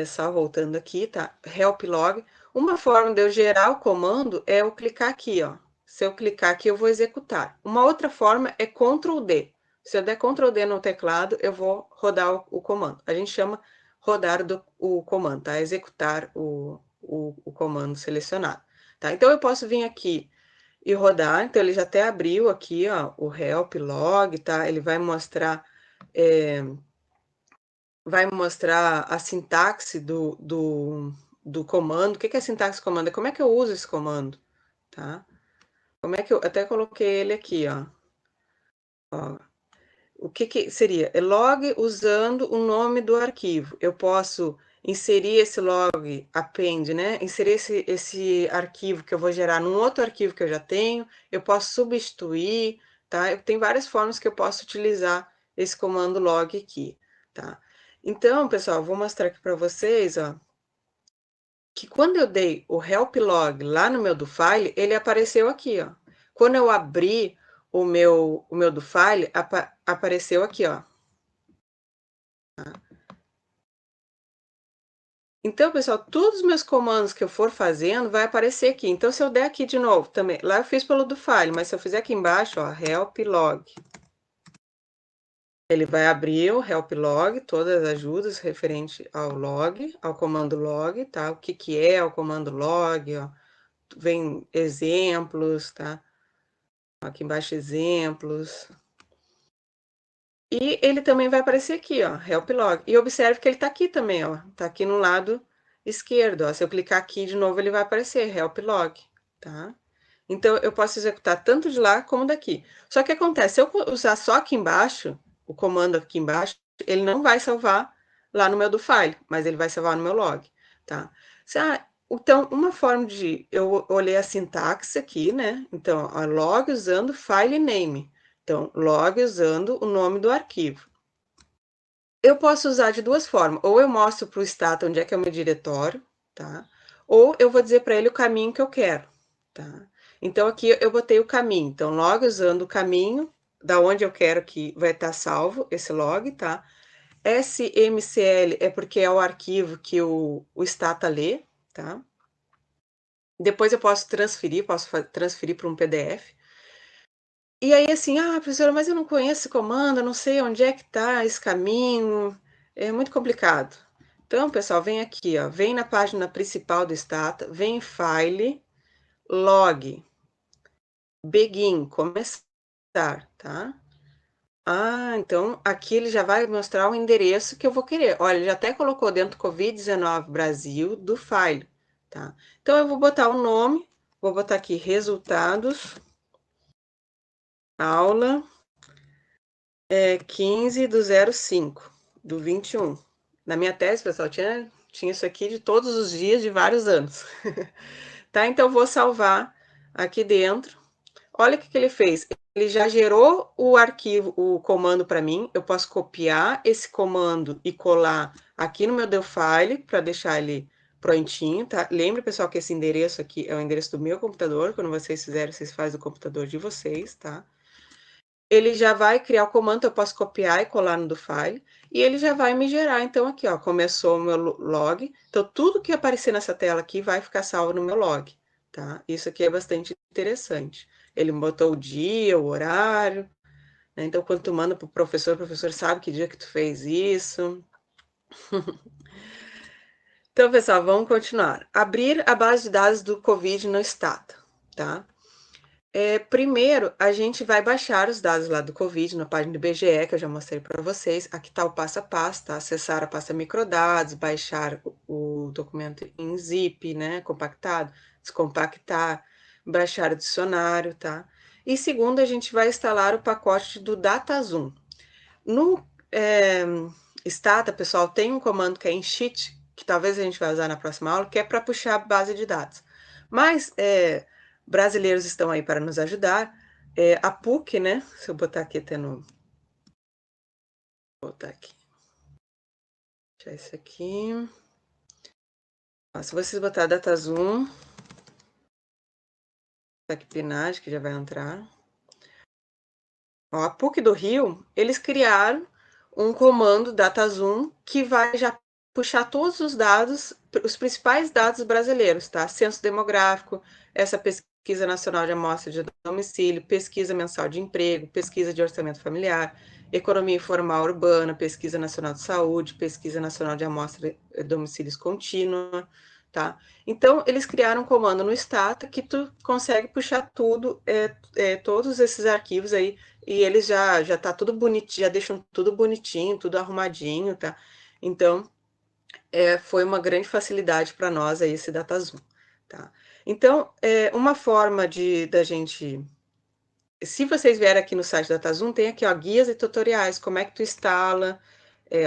S1: só voltando aqui, tá? Help log. Uma forma de eu gerar o comando é eu clicar aqui, ó. Se eu clicar aqui, eu vou executar. Uma outra forma é Ctrl D. Se eu der Ctrl D no teclado, eu vou rodar o comando. A gente chama rodar o comando, tá? Executar o comando selecionado, tá? Então, eu posso vir aqui e rodar. Então, ele já até abriu aqui, ó, o help log, tá? Ele vai mostrar a sintaxe do comando. O que é a sintaxe do comando? É como é que eu uso esse comando, tá? Como é que eu até coloquei ele aqui, ó. O que seria? É log usando o nome do arquivo. Eu posso inserir esse log append, né? Inserir esse arquivo que eu vou gerar num outro arquivo que eu já tenho. Eu posso substituir, tá? Tem várias formas que eu posso utilizar esse comando log aqui, tá? Então, pessoal, vou mostrar aqui para vocês, ó, que quando eu dei o help log lá no meu do file, ele apareceu aqui, ó. Quando eu abri o meu do file, apareceu aqui, ó. Então, pessoal, todos os meus comandos que eu for fazendo vai aparecer aqui. Então, se eu der aqui de novo também, lá eu fiz pelo do file, mas se eu fizer aqui embaixo, ó, help log, Ele vai abrir o help log, todas as ajudas referente ao log, ao comando log, tá? O que que é o comando log, ó. Vem exemplos, tá? Aqui embaixo exemplos. E ele também vai aparecer aqui, ó, help log. E observe que ele tá aqui também, ó. Tá aqui no lado esquerdo, ó. Se eu clicar aqui de novo, ele vai aparecer help log, tá? Então eu posso executar tanto de lá como daqui. Só que acontece, se eu usar só aqui embaixo, o comando aqui embaixo, ele não vai salvar lá no meu do file, mas ele vai salvar no meu log, tá? Então, uma forma de... Eu olhei a sintaxe aqui, né? Então, a log usando file name. Então, log usando o nome do arquivo. Eu posso usar de duas formas. Ou eu mostro para o stata onde é que é o meu diretório, tá? Ou eu vou dizer para ele o caminho que eu quero, tá? Então, aqui eu botei o caminho. Então, log usando o caminho da onde eu quero que vai estar salvo esse log, tá? SMCL é porque é o arquivo que o stata lê, tá? Depois eu posso transferir para um PDF. E aí, assim, professora, mas eu não conheço esse comando, eu não sei onde é que está esse caminho, é muito complicado. Então, pessoal, vem aqui, ó, vem na página principal do Stata, vem em File, Log, Begin, começar, tá? Então aqui ele já vai mostrar o endereço que eu vou querer. Olha, ele já até colocou dentro Covid-19 Brasil do file, tá? Então eu vou botar o nome, vou botar aqui resultados, aula 15 do 05, do 21. Na minha tese, pessoal, tinha isso aqui de todos os dias de vários anos. Tá? Então eu vou salvar aqui dentro. Olha o que ele fez. Ele já gerou o arquivo, o comando para mim. Eu posso copiar esse comando e colar aqui no meu Delfile para deixar ele prontinho, tá? Lembre, pessoal, que esse endereço aqui é o endereço do meu computador. Quando vocês fizerem, vocês fazem o computador de vocês, tá? Ele já vai criar o comando, eu posso copiar e colar no do file, e ele já vai me gerar. Então, aqui, ó, começou o meu log. Então, tudo que aparecer nessa tela aqui vai ficar salvo no meu log, tá? Isso aqui é bastante interessante. Ele botou o dia, o horário, né? Então, quando tu manda para o professor sabe que dia que tu fez isso. Então, pessoal, vamos continuar. Abrir a base de dados do Covid no Stata, tá? Primeiro, a gente vai baixar os dados lá do Covid na página do IBGE, que eu já mostrei para vocês. Aqui está o passo a passo, tá? Acessar a pasta microdados, baixar o documento em zip, né? Compactado, descompactar, baixar o dicionário, tá? E segundo, a gente vai instalar o pacote do DataZoom. No Stata, pessoal, tem um comando que é encheet, que talvez a gente vai usar na próxima aula, que é para puxar a base de dados. Mas brasileiros estão aí para nos ajudar. A PUC, né? Se eu botar aqui até no... Vou botar aqui. Deixa isso aqui. Se vocês botar DataZoom, tá aqui PNAD, que já vai entrar. A PUC do Rio, eles criaram um comando DataZoom que vai já puxar todos os dados, os principais dados brasileiros, tá? Censo demográfico, essa pesquisa nacional de amostra de domicílio, pesquisa mensal de emprego, pesquisa de orçamento familiar, economia informal urbana, pesquisa nacional de saúde, pesquisa nacional de amostra de domicílios contínua, tá? Então, eles criaram um comando no Stata que tu consegue puxar tudo, todos esses arquivos aí, e eles já tá tudo bonitinho, já deixam tudo bonitinho, tudo arrumadinho, tá? Então, foi uma grande facilidade para nós aí esse DataZoom, tá? Então, uma forma da gente... Se vocês vierem aqui no site da DataZoom, tem aqui, ó, guias e tutoriais, como é que tu instala,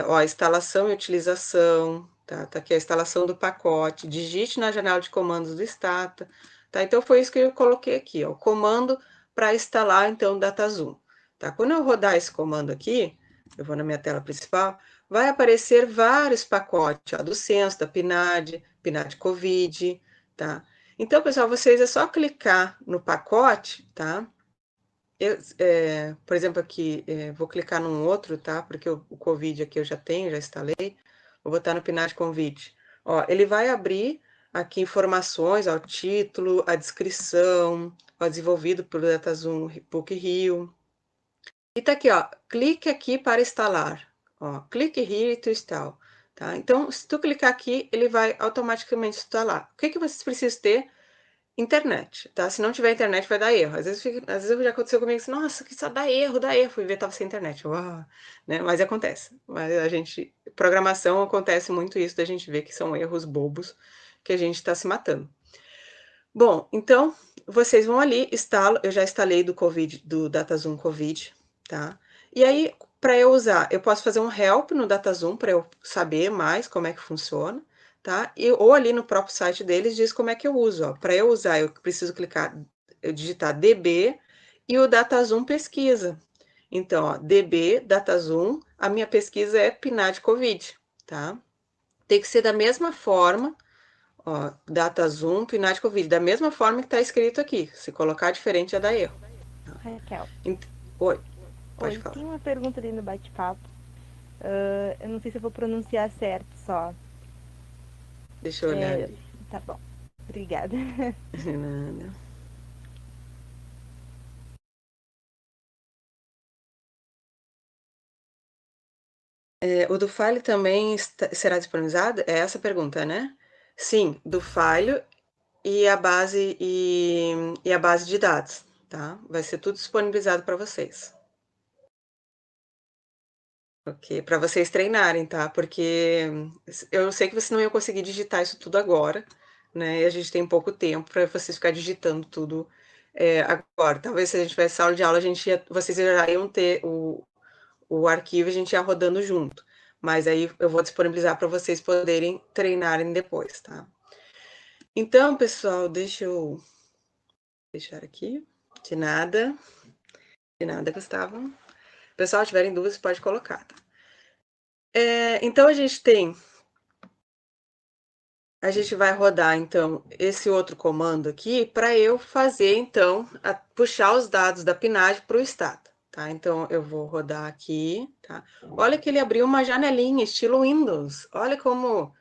S1: ó, instalação e utilização, tá? Tá aqui a instalação do pacote, digite na janela de comandos do Stata, tá? Então, foi isso que eu coloquei aqui, ó, o comando para instalar, então, o DataZoom, tá? Quando eu rodar esse comando aqui, eu vou na minha tela principal, vai aparecer vários pacotes, ó, do censo, da PNAD, PNAD Covid, tá? Então, pessoal, vocês é só clicar no pacote, tá? Por exemplo, aqui, vou clicar num outro, tá? Porque o Covid aqui eu já tenho, já instalei. Vou botar no PNAD Convite. Ó, ele vai abrir aqui informações, ó, o título, a descrição, ó, desenvolvido pelo DataZoom PUC Rio. E tá aqui, ó, clique aqui para instalar. Ó, clique here to install, tá? Então, se tu clicar aqui, ele vai automaticamente instalar. O que que vocês precisam ter? Internet, tá? Se não tiver internet, vai dar erro. Às vezes já aconteceu comigo assim, nossa, que só dá erro, dá erro. Fui ver, tava sem internet. Uau, né? Mas acontece. Mas a gente, programação acontece muito isso, da gente ver que são erros bobos que a gente está se matando. Bom, então vocês vão ali, instalo, eu já instalei do DataZoom Covid, tá? E aí, para eu usar, eu posso fazer um help no DataZoom para eu saber mais como é que funciona, tá? Ou ali no próprio site deles diz como é que eu uso, ó. Para eu usar, eu preciso clicar, eu digitar DB e o DataZoom pesquisa. Então, ó, DB, DataZoom, a minha pesquisa é PNAD Covid, tá? Tem que ser da mesma forma. Ó, data zoom, PNAD Covid, da mesma forma que está escrito aqui. Se colocar diferente, já dá erro.
S3: Raquel.
S1: Oi, pode
S3: Oi,
S1: falar.
S3: tem uma pergunta ali no bate-papo. Eu não sei se eu vou pronunciar certo só.
S1: Deixa eu olhar ali.
S3: Tá bom. Obrigada.
S1: Nada. O do File também será disponibilizado? É essa a pergunta, né? Sim, do File e a base e a base de dados, tá? Vai ser tudo disponibilizado para vocês. Ok, para vocês treinarem, tá? Porque eu sei que você não ia conseguir digitar isso tudo agora, né? E a gente tem pouco tempo para vocês ficar digitando tudo agora. Talvez se a gente tivesse aula de aula, vocês já iam ter o arquivo e a gente ia rodando junto. Mas aí eu vou disponibilizar para vocês poderem treinarem depois, tá? Então, pessoal, deixa eu deixar aqui. De nada. De nada, Gustavo. Pessoal, tiverem dúvidas, pode colocar, tá? Então, a gente vai rodar, então, esse outro comando aqui para eu fazer, então, puxar os dados da PNAD para o Stata, tá? Então, eu vou rodar aqui, tá? Olha que ele abriu uma janelinha estilo Windows. Olha como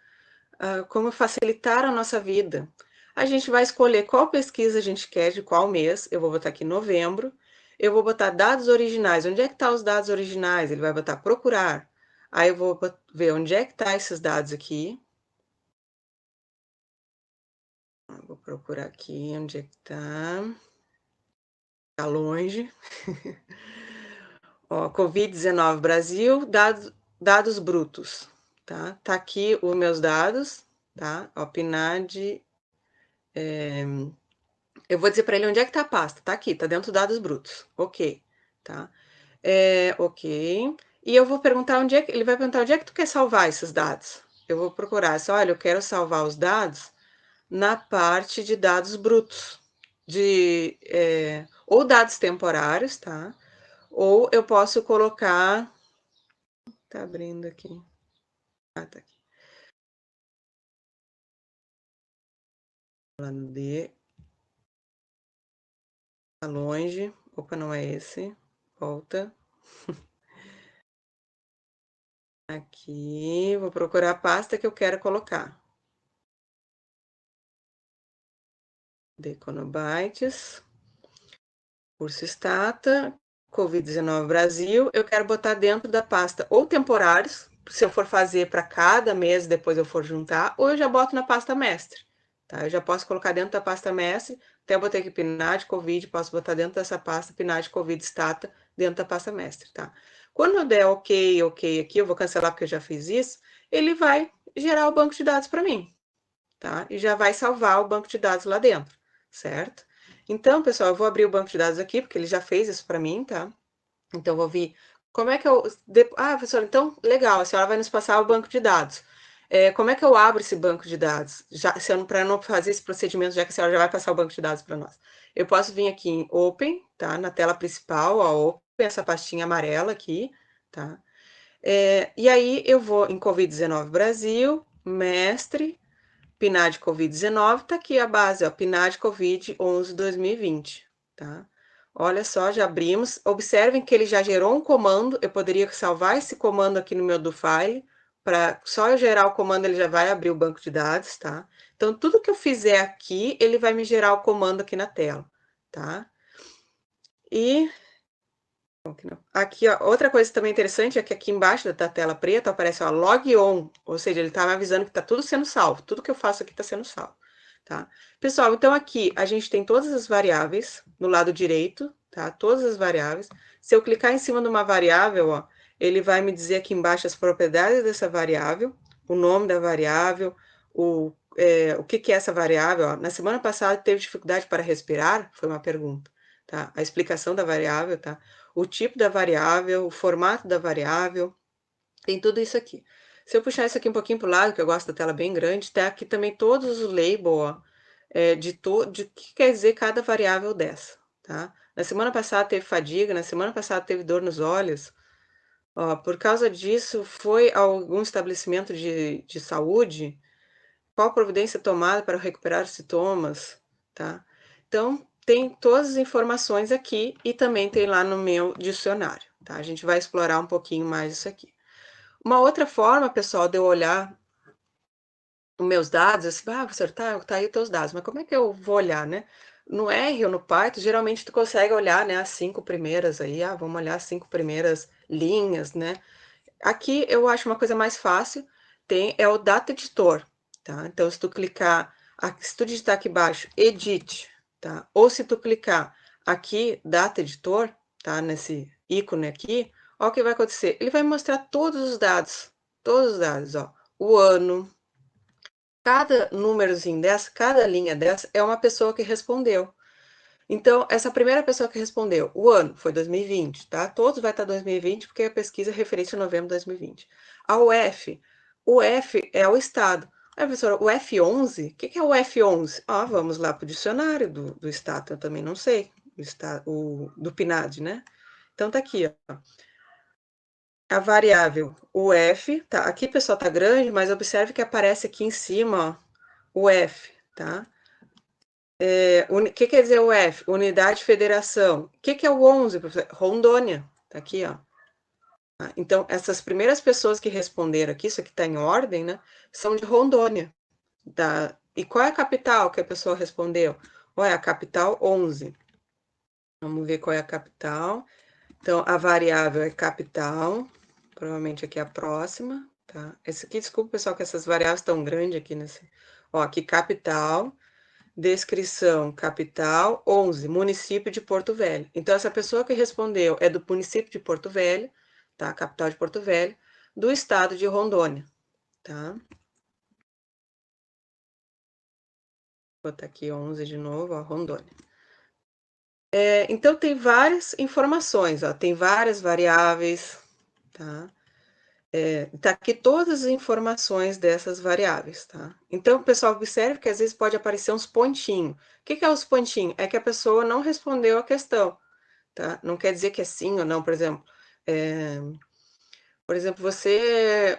S1: facilitar a nossa vida. A gente vai escolher qual pesquisa a gente quer, de qual mês. Eu vou botar aqui novembro. Eu vou botar dados originais. Onde é que estão os dados originais? Ele vai botar procurar. Aí eu vou ver onde é que estão esses dados aqui. Vou procurar aqui onde é que tá. Tá longe. Ó, Covid-19 Brasil, dados brutos, tá? Tá aqui os meus dados, tá? Ó, PNAD. Eu vou dizer para ele onde é que tá a pasta. Tá aqui, tá dentro dos dados brutos. Ok, tá? Ok. E eu vou perguntar onde é que. Ele vai perguntar onde é que tu quer salvar esses dados. Eu vou procurar assim, olha, eu quero salvar os dados na parte de dados brutos, ou dados temporários, tá? Ou eu posso colocar. Tá abrindo aqui. Ah, tá aqui. Lá no D. Tá longe. Opa, não é esse. Volta. Aqui. Vou procurar a pasta que eu quero colocar. Deconobytes. Curso Stata. Covid-19 Brasil. Eu quero botar dentro da pasta ou temporários, se eu for fazer para cada mês, depois eu for juntar, ou eu já boto na pasta mestre. Tá? Eu já posso colocar dentro da pasta mestre, até eu botei aqui PNAD, Covid, posso botar dentro dessa pasta PNAD, Covid, Stata, dentro da pasta mestre, tá? Quando eu der OK, OK aqui, eu vou cancelar porque eu já fiz isso, ele vai gerar o banco de dados para mim, tá? E já vai salvar o banco de dados lá dentro, certo? Então, pessoal, eu vou abrir o banco de dados aqui, porque ele já fez isso para mim, tá? Então, eu vou vir. Como é que eu. Professora, então, legal, a senhora vai nos passar o banco de dados. Como é que eu abro esse banco de dados? Para não fazer esse procedimento, já que a senhora já vai passar o banco de dados para nós. Eu posso vir aqui em Open, tá? Na tela principal, ó, Open, essa pastinha amarela aqui, tá? E aí eu vou em Covid-19 Brasil, mestre, PNAD Covid-19, tá aqui a base, ó, PNAD Covid 11 2020, tá? Olha só, já abrimos. Observem que ele já gerou um comando. Eu poderia salvar esse comando aqui no meu do file, para só eu gerar o comando, ele já vai abrir o banco de dados, tá? Então, tudo que eu fizer aqui, ele vai me gerar o comando aqui na tela, tá? E bom que não. Aqui, ó, outra coisa também interessante é que aqui embaixo da tela preta aparece, ó, log on, ou seja, ele tá me avisando que tá tudo sendo salvo, tudo que eu faço aqui tá sendo salvo, tá? Pessoal, então aqui a gente tem todas as variáveis no lado direito, tá? Todas as variáveis. Se eu clicar em cima de uma variável, ó, ele vai me dizer aqui embaixo as propriedades dessa variável, o nome da variável, o que é essa variável, ó. Na semana passada teve dificuldade para respirar? Foi uma pergunta, tá? A explicação da variável, tá? O tipo da variável, o formato da variável, tem tudo isso aqui. Se eu puxar isso aqui um pouquinho para o lado, que eu gosto da tela bem grande, tá aqui também todos os labels, ó, de que quer dizer cada variável dessa, tá? Na semana passada teve fadiga, na semana passada teve dor nos olhos, ó, por causa disso, foi a algum estabelecimento de saúde, qual providência tomada para recuperar os sintomas, tá? Então, tem todas as informações aqui e também tem lá no meu dicionário, tá? A gente vai explorar um pouquinho mais isso aqui. Uma outra forma, pessoal, de eu olhar os meus dados, assim, professor, tá aí os teus dados, mas como é que eu vou olhar, né? No R ou no Python, geralmente tu consegue olhar, né, as 5 primeiras aí, vamos olhar as 5 primeiras linhas, né? Aqui eu acho uma coisa mais fácil, é o Data Editor, tá? Então, se tu clicar, se tu digitar aqui embaixo, Edit, tá? Ou se tu clicar aqui, Data Editor, tá? Nesse ícone aqui, ó, o que vai acontecer? Ele vai mostrar todos os dados, ó. O ano, cada númerozinho dessa, cada linha dessa é uma pessoa que respondeu. Então, essa primeira pessoa que respondeu, o ano foi 2020, tá? Todos vai estar 2020, porque a pesquisa é referente a novembro de 2020. A UF, o F é o estado. Aí, professora, o F11, o que é o F11? Vamos lá para o dicionário do estado, eu também não sei, do PNAD, né? Então, tá aqui, ó. A variável, o F, tá? Aqui, pessoal, tá grande, mas observe que aparece aqui em cima, ó, o F, tá? O que quer dizer o F? Unidade Federação. O que é o 11, professor? Rondônia. Tá aqui, ó. Então, essas primeiras pessoas que responderam aqui, isso aqui está em ordem, né? São de Rondônia. E qual é a capital que a pessoa respondeu? Olha, a capital 11. Vamos ver qual é a capital. Então, a variável é capital. Provavelmente aqui é a próxima, tá? Esse aqui, desculpa, pessoal, que essas variáveis estão grandes aqui nesse. Ó, aqui capital. Descrição, capital, 11, município de Porto Velho. Então, essa pessoa que respondeu é do município de Porto Velho, tá? Capital de Porto Velho, do estado de Rondônia, tá? Vou botar aqui 11 de novo, ó, Rondônia. Então, tem várias informações, ó, tem várias variáveis, tá? Tá aqui todas as informações dessas variáveis, tá? Então, pessoal, observe que às vezes pode aparecer uns pontinhos. O que é os pontinhos? É que a pessoa não respondeu a questão, tá? Não quer dizer que é sim ou não, por exemplo.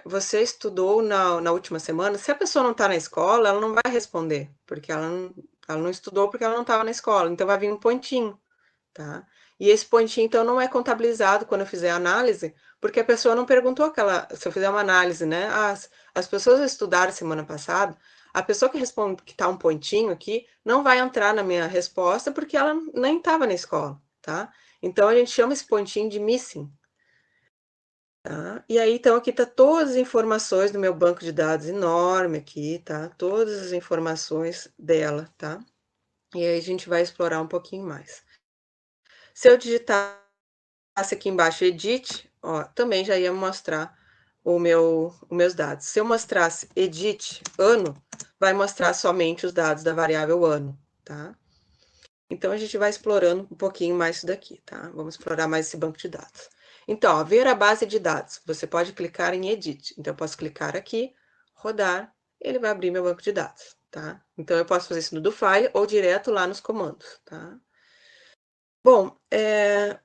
S1: Você estudou na última semana, se a pessoa não está na escola, ela não vai responder, porque ela não estudou porque ela não estava na escola, então vai vir um pontinho, tá? E esse pontinho, então, não é contabilizado quando eu fizer a análise, porque a pessoa não perguntou se eu fizer uma análise, né? As pessoas estudaram semana passada, a pessoa que responde que está um pontinho aqui, não vai entrar na minha resposta porque ela nem estava na escola, tá? Então, a gente chama esse pontinho de missing, tá? E aí, então, aqui tá todas as informações do meu banco de dados enorme aqui, tá? Todas as informações dela, tá? E aí a gente vai explorar um pouquinho mais. Se eu digitasse aqui embaixo edit, ó, também já ia mostrar os meus dados. Se eu mostrasse edit ano, vai mostrar somente os dados da variável ano, tá? Então, a gente vai explorando um pouquinho mais isso daqui, tá? Vamos explorar mais esse banco de dados. Então, ó, ver a base de dados. Você pode clicar em Edit. Então, eu posso clicar aqui, rodar, ele vai abrir meu banco de dados, tá? Então, eu posso fazer isso no do File ou direto lá nos comandos, tá? Bom,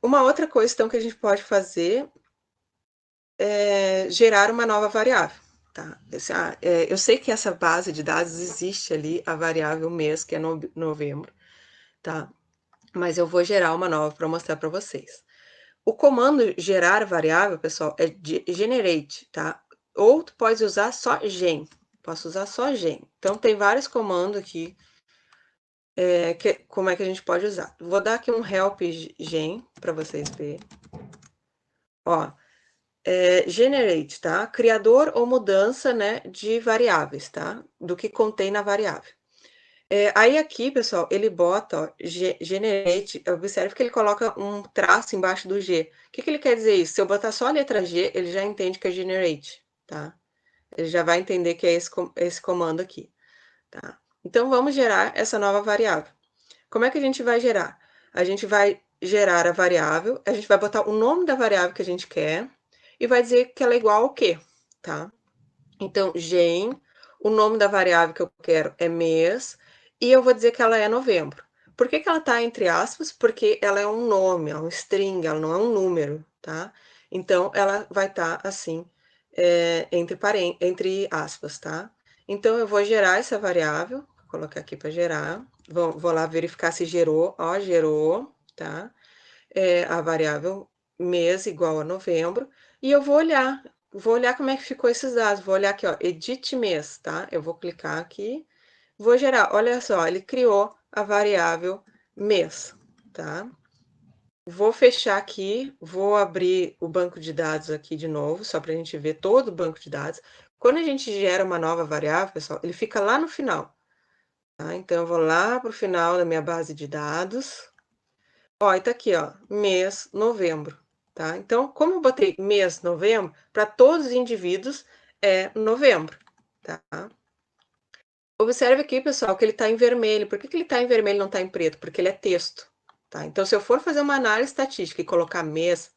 S1: uma outra coisa, então, que a gente pode fazer é gerar uma nova variável, tá? Eu sei que essa base de dados existe ali, a variável mês, que é novembro, tá? Mas eu vou gerar uma nova para mostrar para vocês. O comando gerar variável, pessoal, é generate, tá? Ou tu pode usar só gen. Posso usar só gen. Então, tem vários comandos aqui. Como é que a gente pode usar? Vou dar aqui um help gen para vocês verem. Ó, generate, tá? Criador ou mudança, né, de variáveis, tá? Do que contém na variável. Aí aqui, pessoal, ele bota, ó, generate, observe que ele coloca um traço embaixo do G. O que ele quer dizer isso? Se eu botar só a letra G, ele já entende que é generate, tá? Ele já vai entender que é esse comando aqui, tá? Então, vamos gerar essa nova variável. Como é que a gente vai gerar? A gente vai gerar a variável, a gente vai botar o nome da variável que a gente quer e vai dizer que ela é igual ao quê, tá? Então, gen, o nome da variável que eu quero é mês, e eu vou dizer que ela é novembro. Por que ela está entre aspas? Porque ela é um nome, é um string, ela não é um número, tá? Então, ela vai estar assim, entre aspas, tá? Então, eu vou gerar essa variável, vou colocar aqui para gerar, vou lá verificar se gerou, ó, gerou, tá? A variável mês igual a novembro, e eu vou olhar como é que ficou esses dados, vou olhar aqui, ó, edit mês, tá? Eu vou clicar aqui, vou gerar, olha só, ele criou a variável mês, tá? Vou fechar aqui, vou abrir o banco de dados aqui de novo, só para a gente ver todo o banco de dados. Quando a gente gera uma nova variável, pessoal, ele fica lá no final, tá? Então, eu vou lá para o final da minha base de dados. Ó, e tá aqui, ó, mês novembro, tá? Então, como eu botei mês novembro, para todos os indivíduos é novembro, tá? Observe aqui, pessoal, que ele está em vermelho. Por que ele está em vermelho e não está em preto? Porque ele é texto, tá? Então, se eu for fazer uma análise estatística e colocar mês,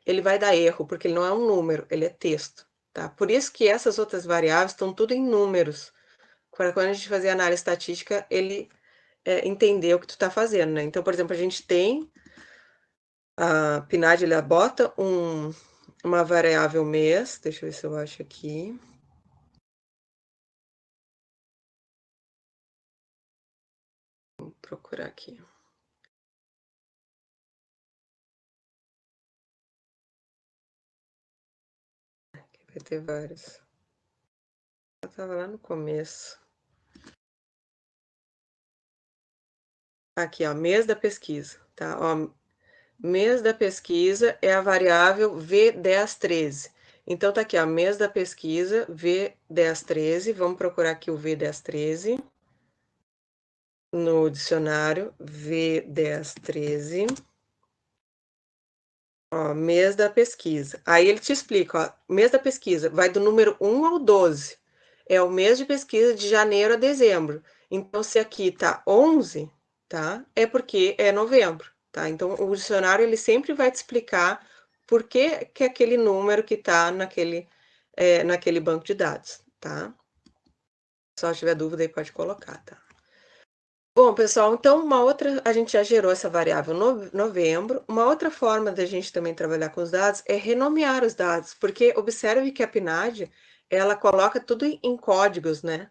S1: ele vai dar erro, porque ele não é um número, ele é texto, tá? Por isso que essas outras variáveis estão tudo em números. Para quando a gente fazer análise estatística, ele entender o que tu está fazendo, né? Então, por exemplo, a gente tem a PNAD, ela bota uma variável mês, deixa eu ver se eu acho aqui. Vou procurar aqui. Vai ter vários. Eu estava lá no começo. Aqui, ó, mês da pesquisa, tá? Ó, mês da pesquisa é a variável V1013. Então, tá aqui, ó, mês da pesquisa, V1013. Vamos procurar aqui o V1013 no dicionário, V1013. Ó, mês da pesquisa. Aí ele te explica, ó, mês da pesquisa vai do número 1 ao 12. É o mês de pesquisa de janeiro a dezembro. Então, se aqui tá 11, tá? É porque é novembro, tá? Então, o dicionário ele sempre vai te explicar por que que aquele número que tá naquele banco de dados, tá? Se tiver dúvida aí pode colocar, tá? Bom, pessoal, então a gente já gerou essa variável novembro. Uma outra forma da gente também trabalhar com os dados é renomear os dados, porque observe que a PNAD, ela coloca tudo em códigos, né?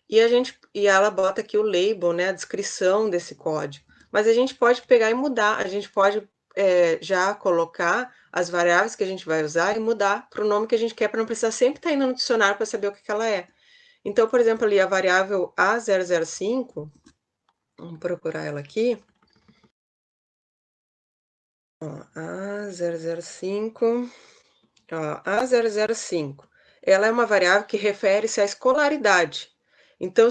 S1: E ela bota aqui o label, né, a descrição desse código. Mas a gente pode pegar e mudar, a gente pode já colocar as variáveis que a gente vai usar e mudar para o nome que a gente quer, para não precisar sempre estar indo no dicionário para saber o que ela é. Então, por exemplo, ali a variável A005, vamos procurar ela aqui. Ó, A005. Ó, A005. Ela é uma variável que refere-se à escolaridade. Então,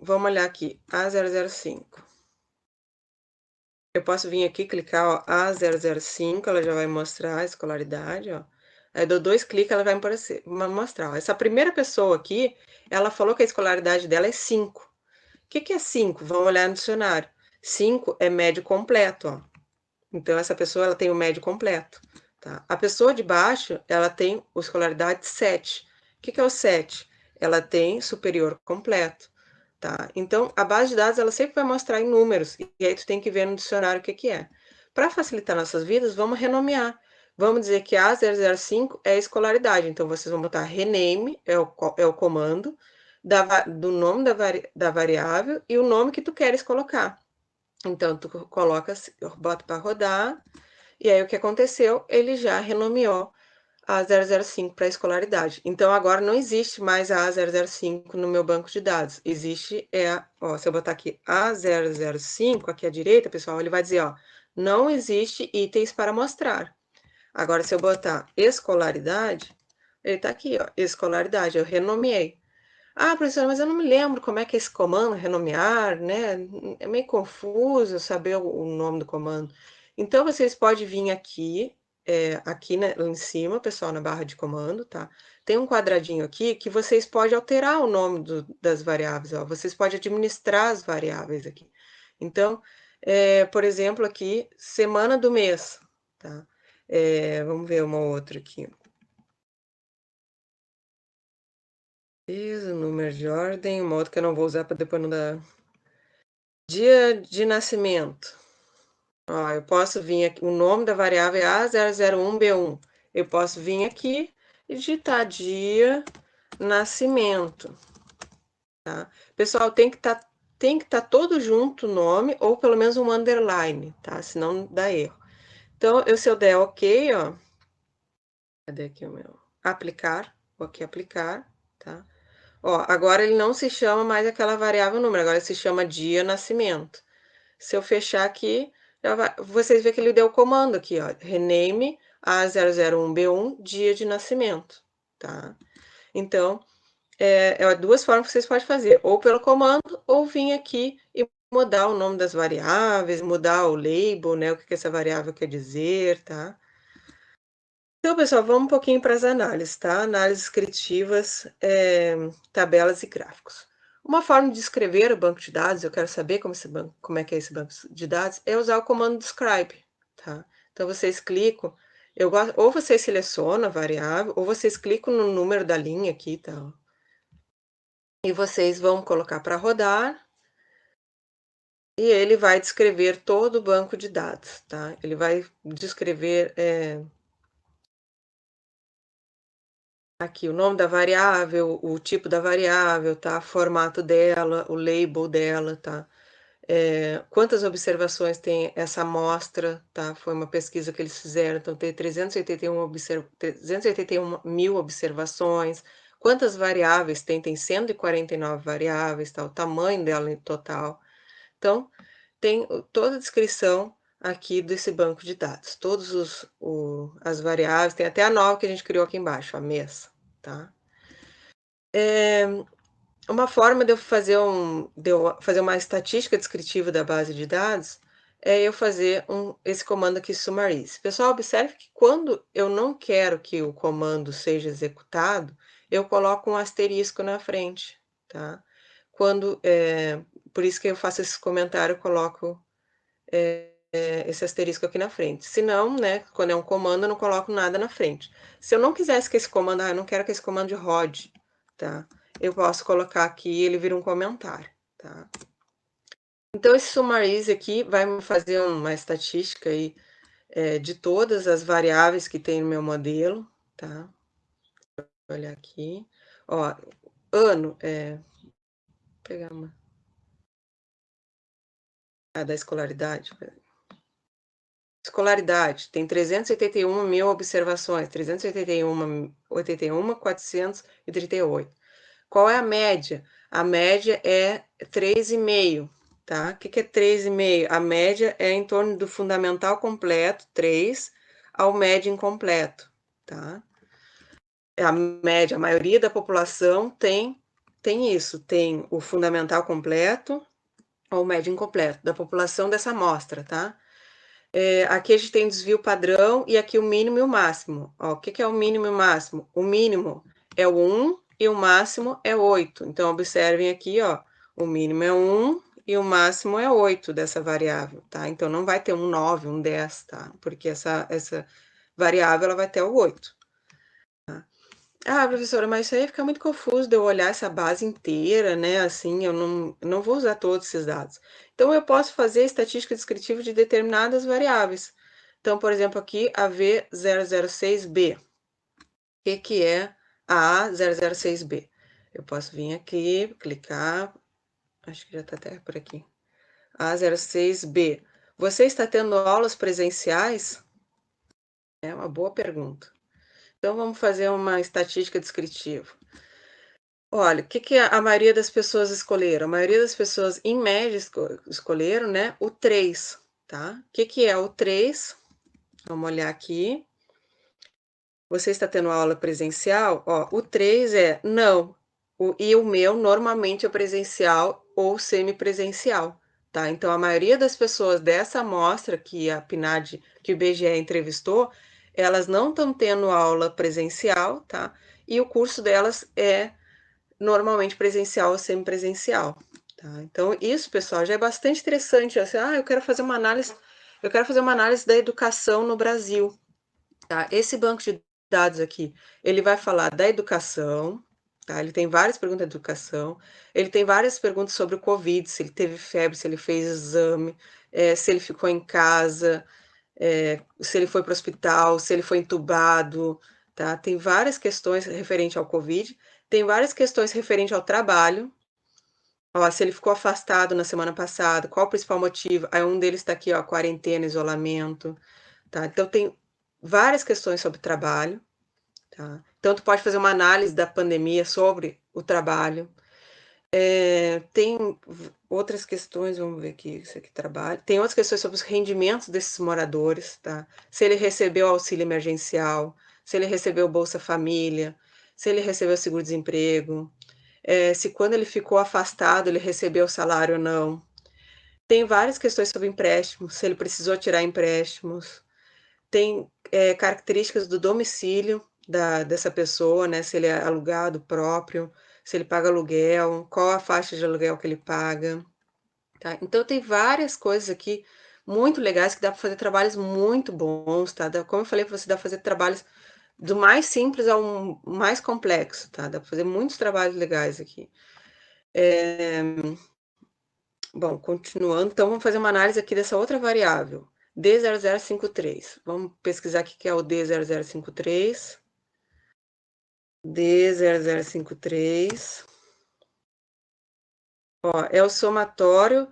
S1: vamos olhar aqui, A005. Eu posso vir aqui, clicar, ó, A005, ela já vai mostrar a escolaridade, ó. Aí dou 2 cliques, ela vai mostrar. Ó. Essa primeira pessoa aqui, ela falou que a escolaridade dela é 5. O que é 5? Vamos olhar no dicionário. 5 é médio completo, ó. Então, essa pessoa ela tem o médio completo. Tá? A pessoa de baixo, ela tem o escolaridade 7. O que é o 7? Ela tem superior completo. Tá? Então, a base de dados ela sempre vai mostrar em números. E aí tu tem que ver no dicionário o que é. Para facilitar nossas vidas, vamos renomear. Vamos dizer que A005 é a escolaridade. Então, vocês vão botar rename, é o comando, do nome da variável e o nome que tu queres colocar. Então, tu coloca, bota para rodar, e aí o que aconteceu? Ele já renomeou a 005 para escolaridade. Então, agora não existe mais a A005 no meu banco de dados. Existe, ó, se eu botar aqui A005, aqui à direita, pessoal, ele vai dizer, ó, não existe itens para mostrar. Agora, se eu botar escolaridade, ele tá aqui, ó, escolaridade, eu renomeei. Ah, professora, mas eu não me lembro como é que é esse comando, renomear, né? É meio confuso saber o nome do comando. Então, vocês podem vir aqui, aqui lá em cima, pessoal, na barra de comando, tá? Tem um quadradinho aqui que vocês podem alterar o nome das variáveis, ó. Vocês podem administrar as variáveis aqui. Então, por exemplo, aqui, semana do mês, tá? Vamos ver uma outra aqui. Isso, número de ordem, uma outra que eu não vou usar para depois não dar. Dia de nascimento. Ó, eu posso vir aqui, o nome da variável é A001B1. Eu posso vir aqui e digitar dia, nascimento, tá? Pessoal, tem que estar todo junto o nome, ou pelo menos um underline, tá? Senão dá erro. Então, se eu der OK, ó. Cadê aqui o meu? Aplicar, vou aqui aplicar, tá? Ó, agora ele não se chama mais aquela variável número, agora se chama dia nascimento. Se eu fechar aqui, vocês veem que ele deu o comando aqui, ó, rename A001B1 dia de nascimento, tá? Então, duas formas que vocês podem fazer, ou pelo comando, ou vir aqui e mudar o nome das variáveis, mudar o label, né, o que essa variável quer dizer, tá? Então, pessoal, vamos um pouquinho para as análises, tá? Análises descritivas, tabelas e gráficos. Uma forma de escrever o banco de dados, eu quero saber como é que é esse banco de dados, é usar o comando describe, tá? Então, vocês clicam, ou vocês selecionam a variável, ou vocês clicam no número da linha aqui, tá? E vocês vão colocar para rodar, e ele vai descrever todo o banco de dados, tá? Ele vai descrever aqui o nome da variável, o tipo da variável, tá? Formato dela, o label dela, tá? Quantas observações tem essa amostra, tá? Foi uma pesquisa que eles fizeram, então tem 381 mil observações. Quantas variáveis tem? Tem 149 variáveis, tá? O tamanho dela em total. Então, tem toda a descrição aqui desse banco de dados. Todas as variáveis, tem até a nova que a gente criou aqui embaixo, a mês, tá? Uma forma de eu fazer uma estatística descritiva da base de dados é eu fazer esse comando aqui, summarize. Pessoal, observe que quando eu não quero que o comando seja executado, eu coloco um asterisco na frente, tá? Por isso que eu faço esse comentário, eu coloco esse asterisco aqui na frente. Se não, né, quando é um comando, eu não coloco nada na frente. Se eu não quisesse que esse comando, eu não quero que esse comando rode, tá? Eu posso colocar aqui, ele vira um comentário, tá? Então, esse summarize aqui vai me fazer uma estatística aí de todas as variáveis que tem no meu modelo, tá? Vou olhar aqui. Ó, ano, vou pegar uma... da escolaridade. Escolaridade, tem 381 mil observações, 381.438. Qual é a média? A média é 3,5, tá? O que é 3,5? A média é em torno do fundamental completo, 3, ao médio incompleto, tá? A média, a maioria da população tem isso, tem o fundamental completo ao médio incompleto, da população dessa amostra, tá? Aqui a gente tem desvio padrão e aqui o mínimo e o máximo. Ó, o que é o mínimo e o máximo? O mínimo é o 1 e o máximo é 8. Então, observem aqui, ó, o mínimo é 1 e o máximo é 8 dessa variável, tá? Então, não vai ter um 9, um 10, tá? Porque essa variável ela vai ter o 8. Tá? Ah, professora, mas isso aí fica muito confuso de eu olhar essa base inteira, né? Assim, eu não vou usar todos esses dados. Então, eu posso fazer estatística descritiva de determinadas variáveis. Então, por exemplo, aqui a V006B. O que é a A006B? Eu posso vir aqui, clicar, acho que já está até por aqui. A06B. Você está tendo aulas presenciais? É uma boa pergunta. Então, vamos fazer uma estatística descritiva. Olha, o que a maioria das pessoas escolheram? A maioria das pessoas, em média, escolheram, né, o 3, tá? O que é o 3? Vamos olhar aqui. você está tendo aula presencial? Ó, o 3 é não. E o meu normalmente é presencial ou semipresencial, tá? Então, a maioria das pessoas dessa amostra que a PNAD, que o IBGE entrevistou, elas não estão tendo aula presencial, tá? E o curso delas é normalmente presencial ou semipresencial, tá? Então, isso, pessoal, já é bastante interessante. Assim, eu quero fazer uma análise da educação no Brasil, tá? Esse banco de dados aqui, ele vai falar da educação, tá? Ele tem várias perguntas de educação, ele tem várias perguntas sobre o Covid, se ele teve febre, se ele fez exame, se ele ficou em casa, se ele foi para o hospital, se ele foi entubado, tá? Tem várias questões referentes ao Covid, tem várias questões referentes ao trabalho. Ó, se ele ficou afastado na semana passada, qual o principal motivo? Aí um deles está aqui, ó, quarentena, isolamento, tá? Então tem várias questões sobre trabalho, tá? Então tu pode fazer uma análise da pandemia sobre o trabalho. Tem outras questões, vamos ver aqui, isso aqui trabalho. Tem outras questões sobre os rendimentos desses moradores, tá? Se ele recebeu auxílio emergencial, se ele recebeu Bolsa Família, se ele recebeu seguro-desemprego, se quando ele ficou afastado ele recebeu salário ou não. Tem várias questões sobre empréstimos, se ele precisou tirar empréstimos. Tem características do domicílio dessa pessoa, né? Se ele é alugado próprio, se ele paga aluguel, qual a faixa de aluguel que ele paga, tá? Então tem várias coisas aqui muito legais que dá para fazer trabalhos muito bons, tá? Como eu falei para você, dá para fazer trabalhos do mais simples ao mais complexo, tá? Dá para fazer muitos trabalhos legais aqui. Bom, continuando, então vamos fazer uma análise aqui dessa outra variável, D0053. Vamos pesquisar aqui que é o D0053. D0053. Ó, é o somatório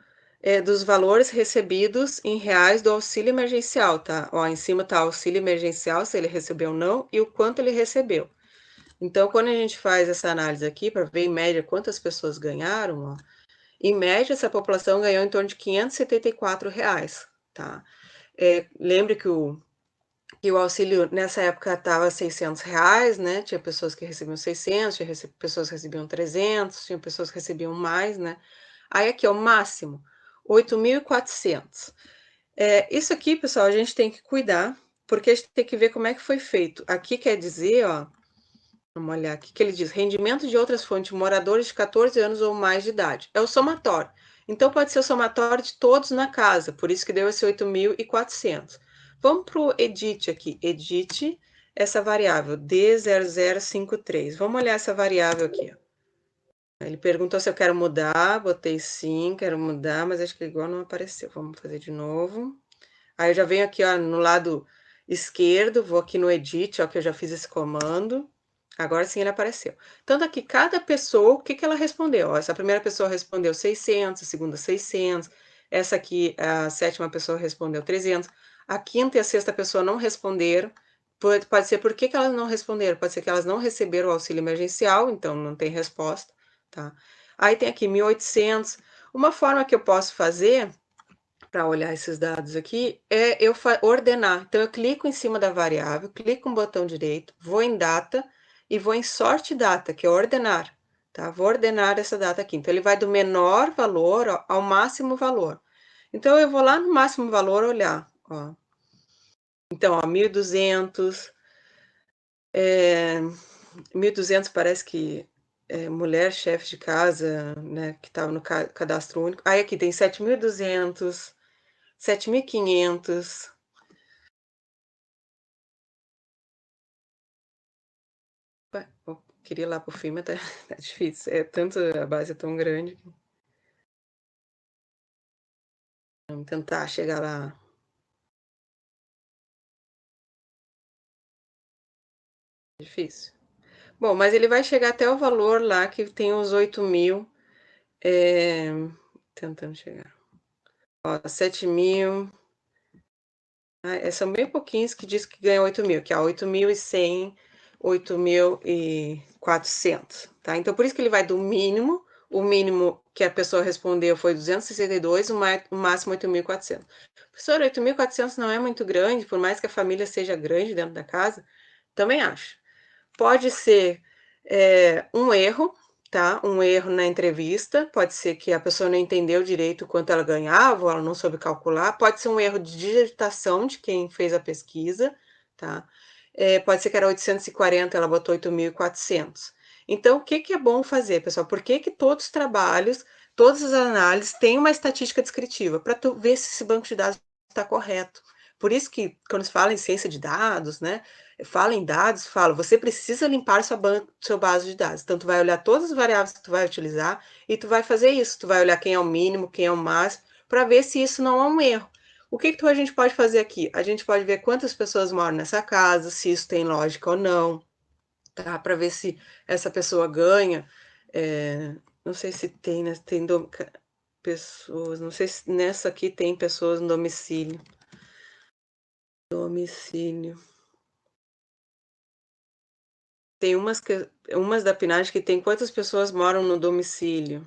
S1: dos valores recebidos em reais do auxílio emergencial, tá? Ó, em cima tá auxílio emergencial, se ele recebeu ou não, e o quanto ele recebeu. Então, quando a gente faz essa análise aqui, para ver em média quantas pessoas ganharam, ó, em média, essa população ganhou em torno de R$ 574, tá? Lembre que o auxílio nessa época estava R$ 600, né? Tinha pessoas que recebiam 600, tinha pessoas que recebiam 300, tinha pessoas que recebiam mais, né? Aí aqui, ó, o máximo, 8.400. Isso aqui, pessoal, a gente tem que cuidar, porque a gente tem que ver como é que foi feito. Aqui quer dizer, ó, vamos olhar aqui, que ele diz, rendimento de outras fontes, moradores de 14 anos ou mais de idade. É o somatório. Então, pode ser o somatório de todos na casa, por isso que deu esse 8.400. Vamos para o edit aqui. Edit essa variável, D0053. Vamos olhar essa variável aqui. Ele perguntou se eu quero mudar, botei sim, quero mudar, mas acho que igual não apareceu. Vamos fazer de novo. Aí eu já venho aqui, ó, no lado esquerdo, vou aqui no edit, ó, que eu já fiz esse comando. Agora sim ele apareceu. Então, daqui, cada pessoa, o que que ela respondeu? Ó, essa primeira pessoa respondeu 600, a segunda 600, essa aqui, a sétima pessoa respondeu 300, a quinta e a sexta pessoa não responderam. Pode ser por que que elas não responderam? Pode ser que elas não receberam o auxílio emergencial, então não tem resposta, tá? Aí tem aqui 1.800. Uma forma que eu posso fazer para olhar esses dados aqui é eu ordenar. Então, eu clico em cima da variável, clico no botão direito, vou em data e vou em sorte data, que é ordenar, tá? Vou ordenar essa data aqui. Então, ele vai do menor valor ao máximo valor. Então, eu vou lá no máximo valor olhar, ó. Então, ó, 1.200, 1.200 parece que mulher, chefe de casa, né, que estava no cadastro único. Aí aqui tem 7.200, 7.500. Eu queria ir lá pro fim, mas tá difícil. A base é tão grande. Vamos tentar chegar lá. Difícil. Bom, mas ele vai chegar até o valor lá que tem os 8.000. Tentando chegar. Ó, 7.000. São bem pouquinhos que diz que ganha 8.000, que é 8.100, 8.400, tá? Então, por isso que ele vai do mínimo, o mínimo que a pessoa respondeu foi 262, o máximo 8.400. Professor, 8.400 não é muito grande, por mais que a família seja grande dentro da casa, Também acho. Pode ser um erro, tá? Um erro na entrevista, pode ser que a pessoa não entendeu direito quanto ela ganhava, ou ela não soube calcular, pode ser um erro de digitação de quem fez a pesquisa, tá? Pode ser que era 840, ela botou 8.400. Então, o que que é bom fazer, pessoal? Por que que todos os trabalhos, todas as análises têm uma estatística descritiva? Para tu ver se esse banco de dados está correto. Por isso que, quando se fala em ciência de dados, né? Fala em dados, fala, você precisa limpar sua base de dados. Então, tu vai olhar todas as variáveis que tu vai utilizar e tu vai fazer isso. Tu vai olhar quem é o mínimo, quem é o máximo, para ver se isso não é um erro. O que que a gente pode fazer aqui? A gente pode ver quantas pessoas moram nessa casa, se isso tem lógica ou não, tá? Para ver se essa pessoa ganha. Não sei se tem, né? Tem pessoas, não sei se nessa aqui tem pessoas no domicílio. Domicílio. Tem umas da PNAD que tem quantas pessoas moram no domicílio.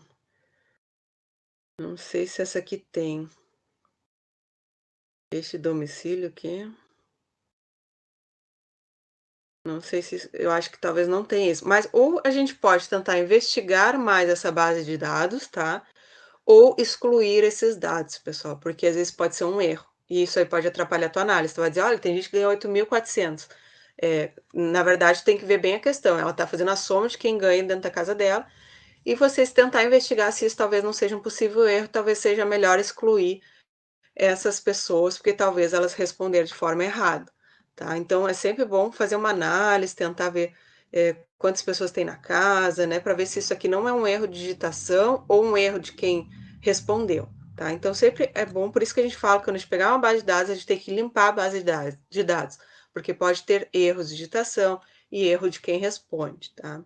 S1: Não sei se essa aqui tem. Este domicílio aqui. Não sei se. Eu acho que talvez não tenha isso. Mas ou a gente pode tentar investigar mais essa base de dados, tá? Ou excluir esses dados, pessoal, porque às vezes pode ser um erro. E isso aí pode atrapalhar a tua análise. Tu vai dizer, olha, tem gente que ganhou 8.400. Na verdade, tem que ver bem a questão. Ela está fazendo a soma de quem ganha dentro da casa dela. E vocês tentar investigar se isso talvez não seja um possível erro, talvez seja melhor excluir essas pessoas, porque talvez elas responderam de forma errada, tá? Então é sempre bom fazer uma análise, tentar ver quantas pessoas tem na casa, né, para ver se isso aqui não é um erro de digitação ou um erro de quem respondeu, tá? Então sempre é bom, por isso que a gente fala que quando a gente pegar uma base de dados, a gente tem que limpar a base de dados, porque pode ter erros de digitação e erro de quem responde, tá?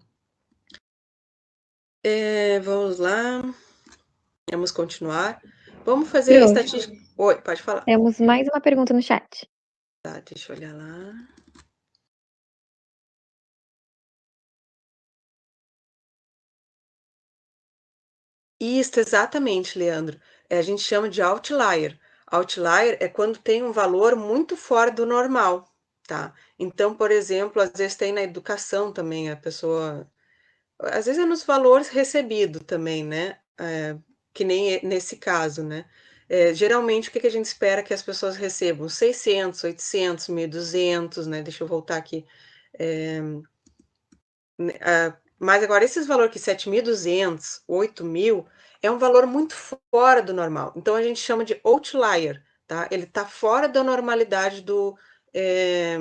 S1: Vamos lá. Vamos continuar. Vamos fazer
S2: Pro,
S1: estatística. Oi, pode falar.
S2: temos mais uma pergunta no chat.
S1: Tá, deixa eu olhar lá. Isso, exatamente, Leandro. A gente chama de outlier. Outlier é quando tem um valor muito fora do normal, tá? Então, por exemplo, às vezes tem na educação também, a pessoa. Às vezes é nos valores recebidos também, né? Que nem nesse caso, né? Geralmente, o que que a gente espera que as pessoas recebam? 600, 800, 1.200, né? Deixa eu voltar aqui. É, mas agora, esses valores aqui, 7.200, 8.000, é um valor muito fora do normal. Então, a gente chama de outlier, tá? Ele está fora da normalidade é,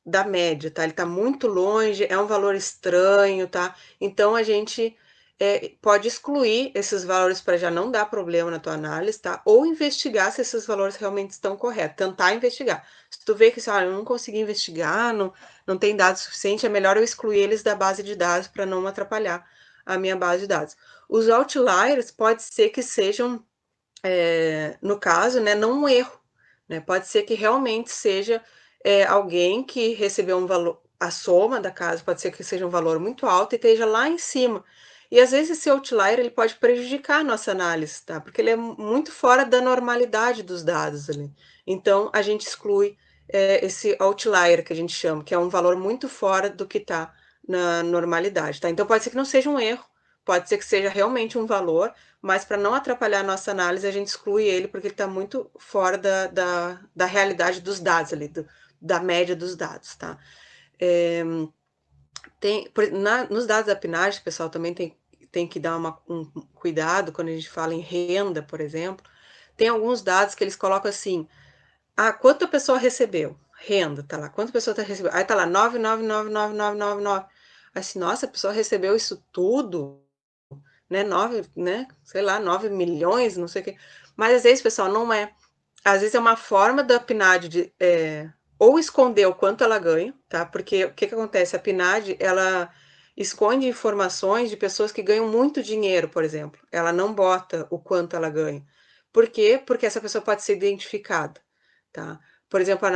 S1: da média, tá? Ele está muito longe, é um valor estranho, tá? Então, a gente pode excluir esses valores para já não dar problema na tua análise, tá? Ou investigar se esses valores realmente estão corretos, tentar investigar. Se tu vê que, eu não consegui investigar, não tem dados suficiente, é melhor eu excluir eles da base de dados para não atrapalhar a minha base de dados. Os outliers pode ser que sejam, no caso, né, não um erro, né? Pode ser que realmente seja alguém que recebeu um valor, a soma da casa pode ser que seja um valor muito alto e esteja lá em cima. E às vezes esse outlier ele pode prejudicar a nossa análise, tá? Porque ele é muito fora da normalidade dos dados ali. Então a gente exclui esse outlier que a gente chama, que é um valor muito fora do que está na normalidade, tá? Então pode ser que não seja um erro, pode ser que seja realmente um valor, mas para não atrapalhar a nossa análise, a gente exclui ele porque ele está muito fora da realidade dos dados ali, da média dos dados, tá? Nos dados da PNAD, pessoal, também tem que dar um cuidado quando a gente fala em renda, por exemplo. Tem alguns dados que eles colocam assim, quanto a pessoa recebeu? Renda, tá lá. Quanto a pessoa recebeu? Aí tá lá, 9999999. Assim, nossa, a pessoa recebeu isso tudo, né? 9, né? Sei lá, 9 milhões, não sei o quê. Mas às vezes, pessoal, não é. Às vezes é uma forma da PNAD de ou esconder o quanto ela ganha, tá? Porque o que que acontece? A PNAD, ela esconde informações de pessoas que ganham muito dinheiro, por exemplo. Ela não bota o quanto ela ganha. Por quê? Porque essa pessoa pode ser identificada, tá? Por exemplo,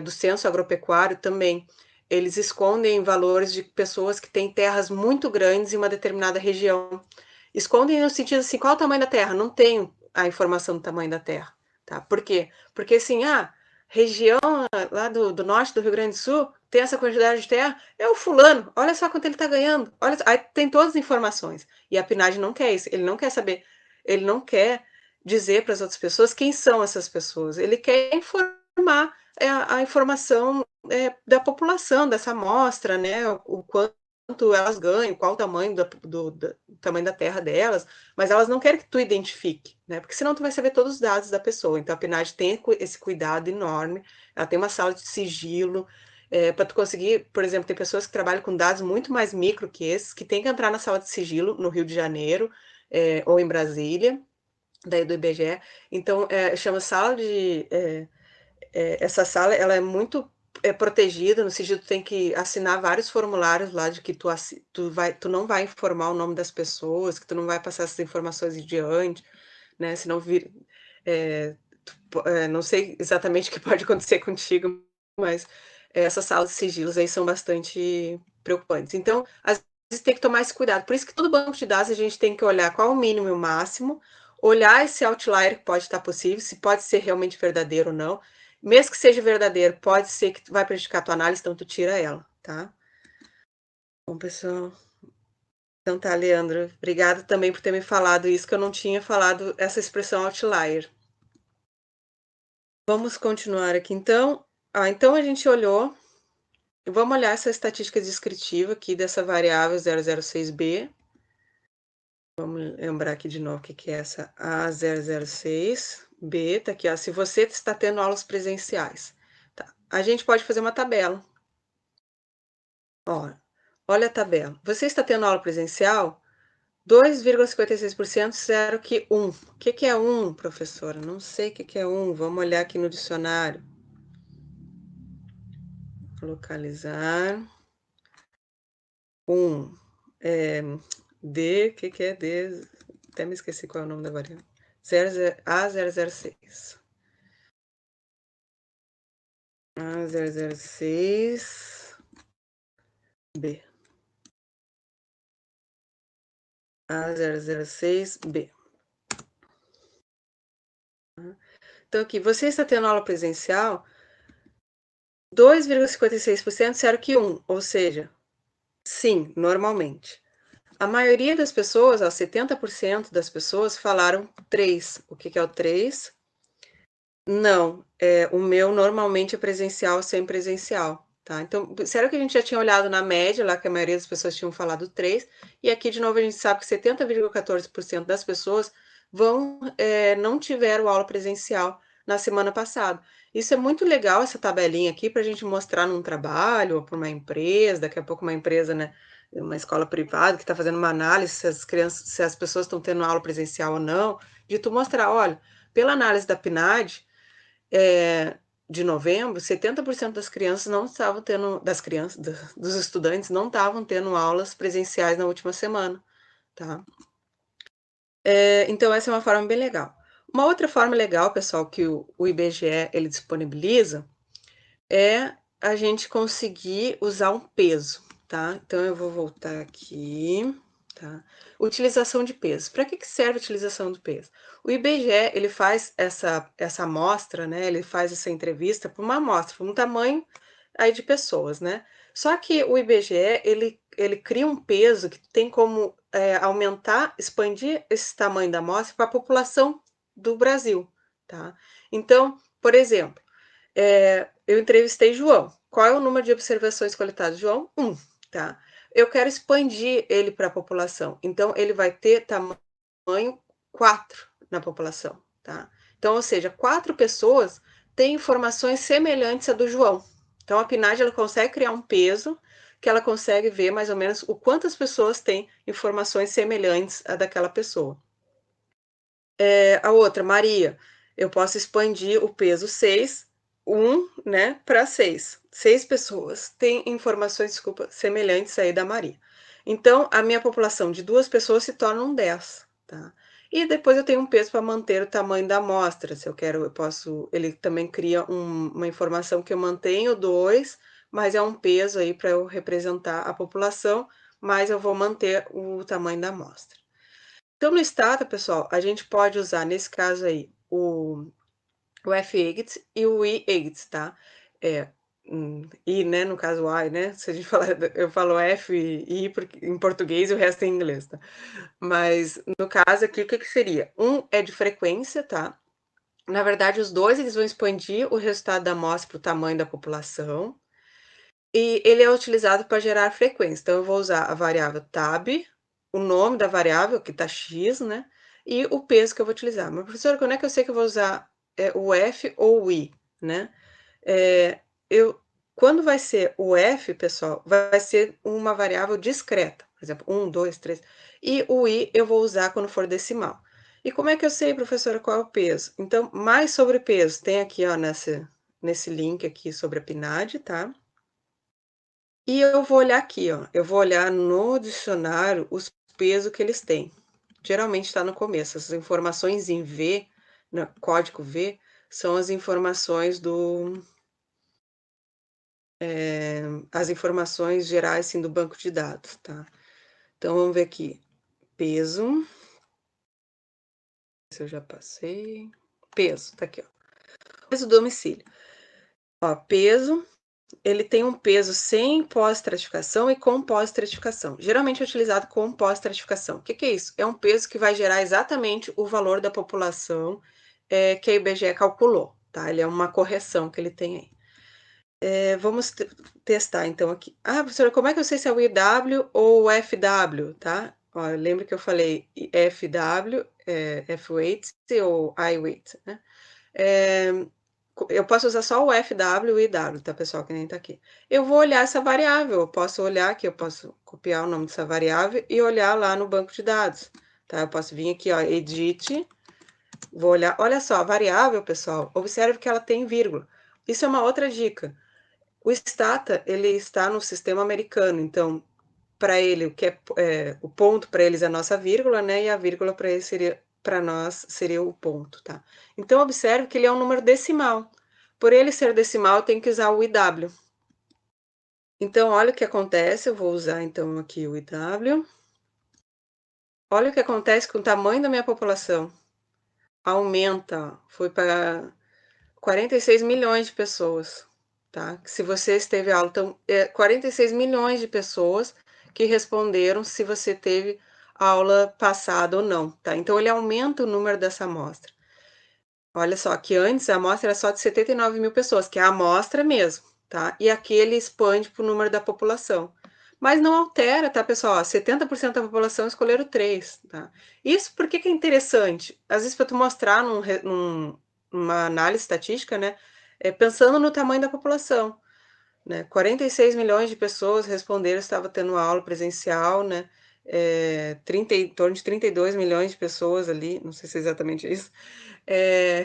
S1: do censo agropecuário também, eles escondem valores de pessoas que têm terras muito grandes em uma determinada região. Escondem no sentido assim, qual o tamanho da terra? Não tem a informação do tamanho da terra, tá? Por quê? Porque assim, região lá do norte do Rio Grande do Sul tem essa quantidade de terra, é o fulano, olha só quanto ele está ganhando, olha, aí tem todas as informações. E a PNAD não quer isso, ele não quer saber, ele não quer dizer para as outras pessoas quem são essas pessoas, ele quer informar a informação da população, dessa amostra, né, o quanto elas ganham, qual o tamanho do tamanho da terra delas, mas elas não querem que tu identifique, né? Porque senão tu vai saber todos os dados da pessoa. Então a PNAD tem esse cuidado enorme, ela tem uma sala de sigilo, para tu conseguir, por exemplo, tem pessoas que trabalham com dados muito mais micro que esses, que tem que entrar na sala de sigilo no Rio de Janeiro, ou em Brasília, daí do IBGE. Então, chama sala de... essa sala, ela é muito protegida, no sigilo tu tem que assinar vários formulários lá de que tu não vai informar o nome das pessoas, que tu não vai passar essas informações adiante, né, senão não sei exatamente o que pode acontecer contigo, mas essas salas de sigilos aí são bastante preocupantes. Então, às vezes tem que tomar esse cuidado. Por isso que todo banco de dados a gente tem que olhar qual o mínimo e o máximo, olhar esse outlier que pode estar possível, se pode ser realmente verdadeiro ou não. Mesmo que seja verdadeiro, pode ser que vai prejudicar a tua análise, então tu tira ela, tá? Bom, pessoal. Então tá, Leandro. Obrigada também por ter me falado isso, que eu não tinha falado essa expressão outlier. Vamos continuar aqui, então. Então a gente olhou. Vamos olhar essa estatística descritiva aqui dessa variável 006b. Vamos lembrar aqui de novo o que é essa A006b. Tá aqui, ó. Se você está tendo aulas presenciais. Tá. A gente pode fazer uma tabela. Ó, olha a tabela. Você está tendo aula presencial? 2,56%, 0 que 1. O que é 1, professora? Não sei o que é 1. Vamos olhar aqui no dicionário. Localizar. 1. D, o que é D? Até me esqueci qual é o nome da variável. A006. A006B. A006B. Então, aqui, você está tendo aula presencial, 2,56%, 0 que 1, ou seja, sim, normalmente. A maioria das pessoas, 70% das pessoas falaram 3. O que é o 3? Não, o meu normalmente é presencial, sem presencial, tá? Então, será que a gente já tinha olhado na média, lá que a maioria das pessoas tinham falado 3, e aqui de novo a gente sabe que 70,14% das pessoas não tiveram aula presencial na semana passada. Isso é muito legal, essa tabelinha aqui, para a gente mostrar num trabalho, ou para uma empresa, daqui a pouco uma empresa, né, uma escola privada que está fazendo uma análise se as pessoas estão tendo aula presencial ou não, de tu mostrar, olha, pela análise da PNAD, de novembro, 70% das crianças não estavam tendo, dos estudantes não estavam tendo aulas presenciais na última semana, tá? Então essa é uma forma bem legal. Uma outra forma legal, pessoal, que o IBGE ele disponibiliza é a gente conseguir usar um peso, tá? Então eu vou voltar aqui, tá? Utilização de peso. Para que serve a utilização do peso? O IBGE, ele faz essa amostra, né? Ele faz essa entrevista para uma amostra, para um tamanho aí de pessoas, né? Só que o IBGE, ele cria um peso que tem como aumentar, expandir esse tamanho da amostra para a população do Brasil, tá? Então, por exemplo, eu entrevistei João. Qual é o número de observações coletadas? João, 1, tá? Eu quero expandir ele para a população. Então, ele vai ter tamanho 4 na população, tá? Então, ou seja, 4 pessoas têm informações semelhantes à do João. Então, a PNAD, ela consegue criar um peso que ela consegue ver mais ou menos o quantas pessoas têm informações semelhantes à daquela pessoa. A outra, Maria, eu posso expandir o peso 6, 1, né, para 6. 6 pessoas têm informações, semelhantes aí da Maria. Então, a minha população de 2 pessoas se torna um 10, tá? E depois eu tenho um peso para manter o tamanho da amostra. Se eu quero, eu posso. Ele também cria uma informação que eu mantenho 2, mas é um peso aí para eu representar a população, mas eu vou manter o tamanho da amostra. Então, no Stata, pessoal, a gente pode usar, nesse caso aí, o f-eight e o e-eight, tá? I, né, no caso I, né? Se a gente falar, eu falo F e I porque, em português e o resto é em inglês, tá? Mas no caso aqui, o que que seria? Um é de frequência, tá? Na verdade, os dois eles vão expandir o resultado da amostra para o tamanho da população. E ele é utilizado para gerar frequência. Então, eu vou usar a variável tab, o nome da variável, que está x, né? E o peso que eu vou utilizar. Mas, professora, quando é que eu sei que eu vou usar o F ou o I, né? É, quando vai ser o F, pessoal, vai ser uma variável discreta. Por exemplo, 1, 2, 3. E o I eu vou usar quando for decimal. E como é que eu sei, professora, qual é o peso? Então, mais sobre peso, tem aqui, ó, nesse link aqui sobre a PNAD, tá? E eu vou olhar aqui, ó, eu vou olhar no dicionário os pesos que eles têm. Geralmente está no começo. Essas informações em V, no código V, são as informações as informações gerais assim, do banco de dados, tá? Então vamos ver aqui. Peso. Se eu já passei. Peso, tá aqui, ó. Peso do domicílio. Ó, peso. Ele tem um peso sem pós-estratificação e com pós-estratificação. Geralmente é utilizado com pós-estratificação. O que que é isso? É um peso que vai gerar exatamente o valor da população que a IBGE calculou, tá? Ele é uma correção que ele tem aí. Vamos testar então aqui. Ah, professora, como é que eu sei se é o IW ou o FW, tá? Ó, lembra que eu falei FW, F-weight ou I-weight, né? Eu posso usar só o FW e o IW, tá, pessoal, que nem tá aqui. Eu vou olhar essa variável, eu posso olhar aqui, eu posso copiar o nome dessa variável e olhar lá no banco de dados, tá? Eu posso vir aqui, ó, edit, vou olhar, olha só, a variável, pessoal, observe que ela tem vírgula. Isso é uma outra dica. O Stata, ele está no sistema americano, então, para ele, o que o ponto para eles é a nossa vírgula, né? E a vírgula para ele seria, para nós, seria o ponto, tá? Então, observe que ele é um número decimal. Por ele ser decimal, eu tenho que usar o IW. Então, olha o que acontece, eu vou usar, então, aqui o IW. Olha o que acontece com o tamanho da minha população. Aumenta, foi para 46 milhões de pessoas, tá? Se você esteve aula, então, 46 milhões de pessoas que responderam se você teve aula passada ou não, tá? Então, ele aumenta o número dessa amostra. Olha só, que antes a amostra era só de 79 mil pessoas, que é a amostra mesmo, tá? E aqui ele expande para o número da população. Mas não altera, tá, pessoal? 70% da população escolheram 3, tá? Isso por que que é interessante? Às vezes, para tu mostrar numa análise estatística, né? Pensando no tamanho da população, né? 46 milhões de pessoas responderam que estavam tendo aula presencial, né? Em torno de 32 milhões de pessoas ali, não sei se é exatamente isso,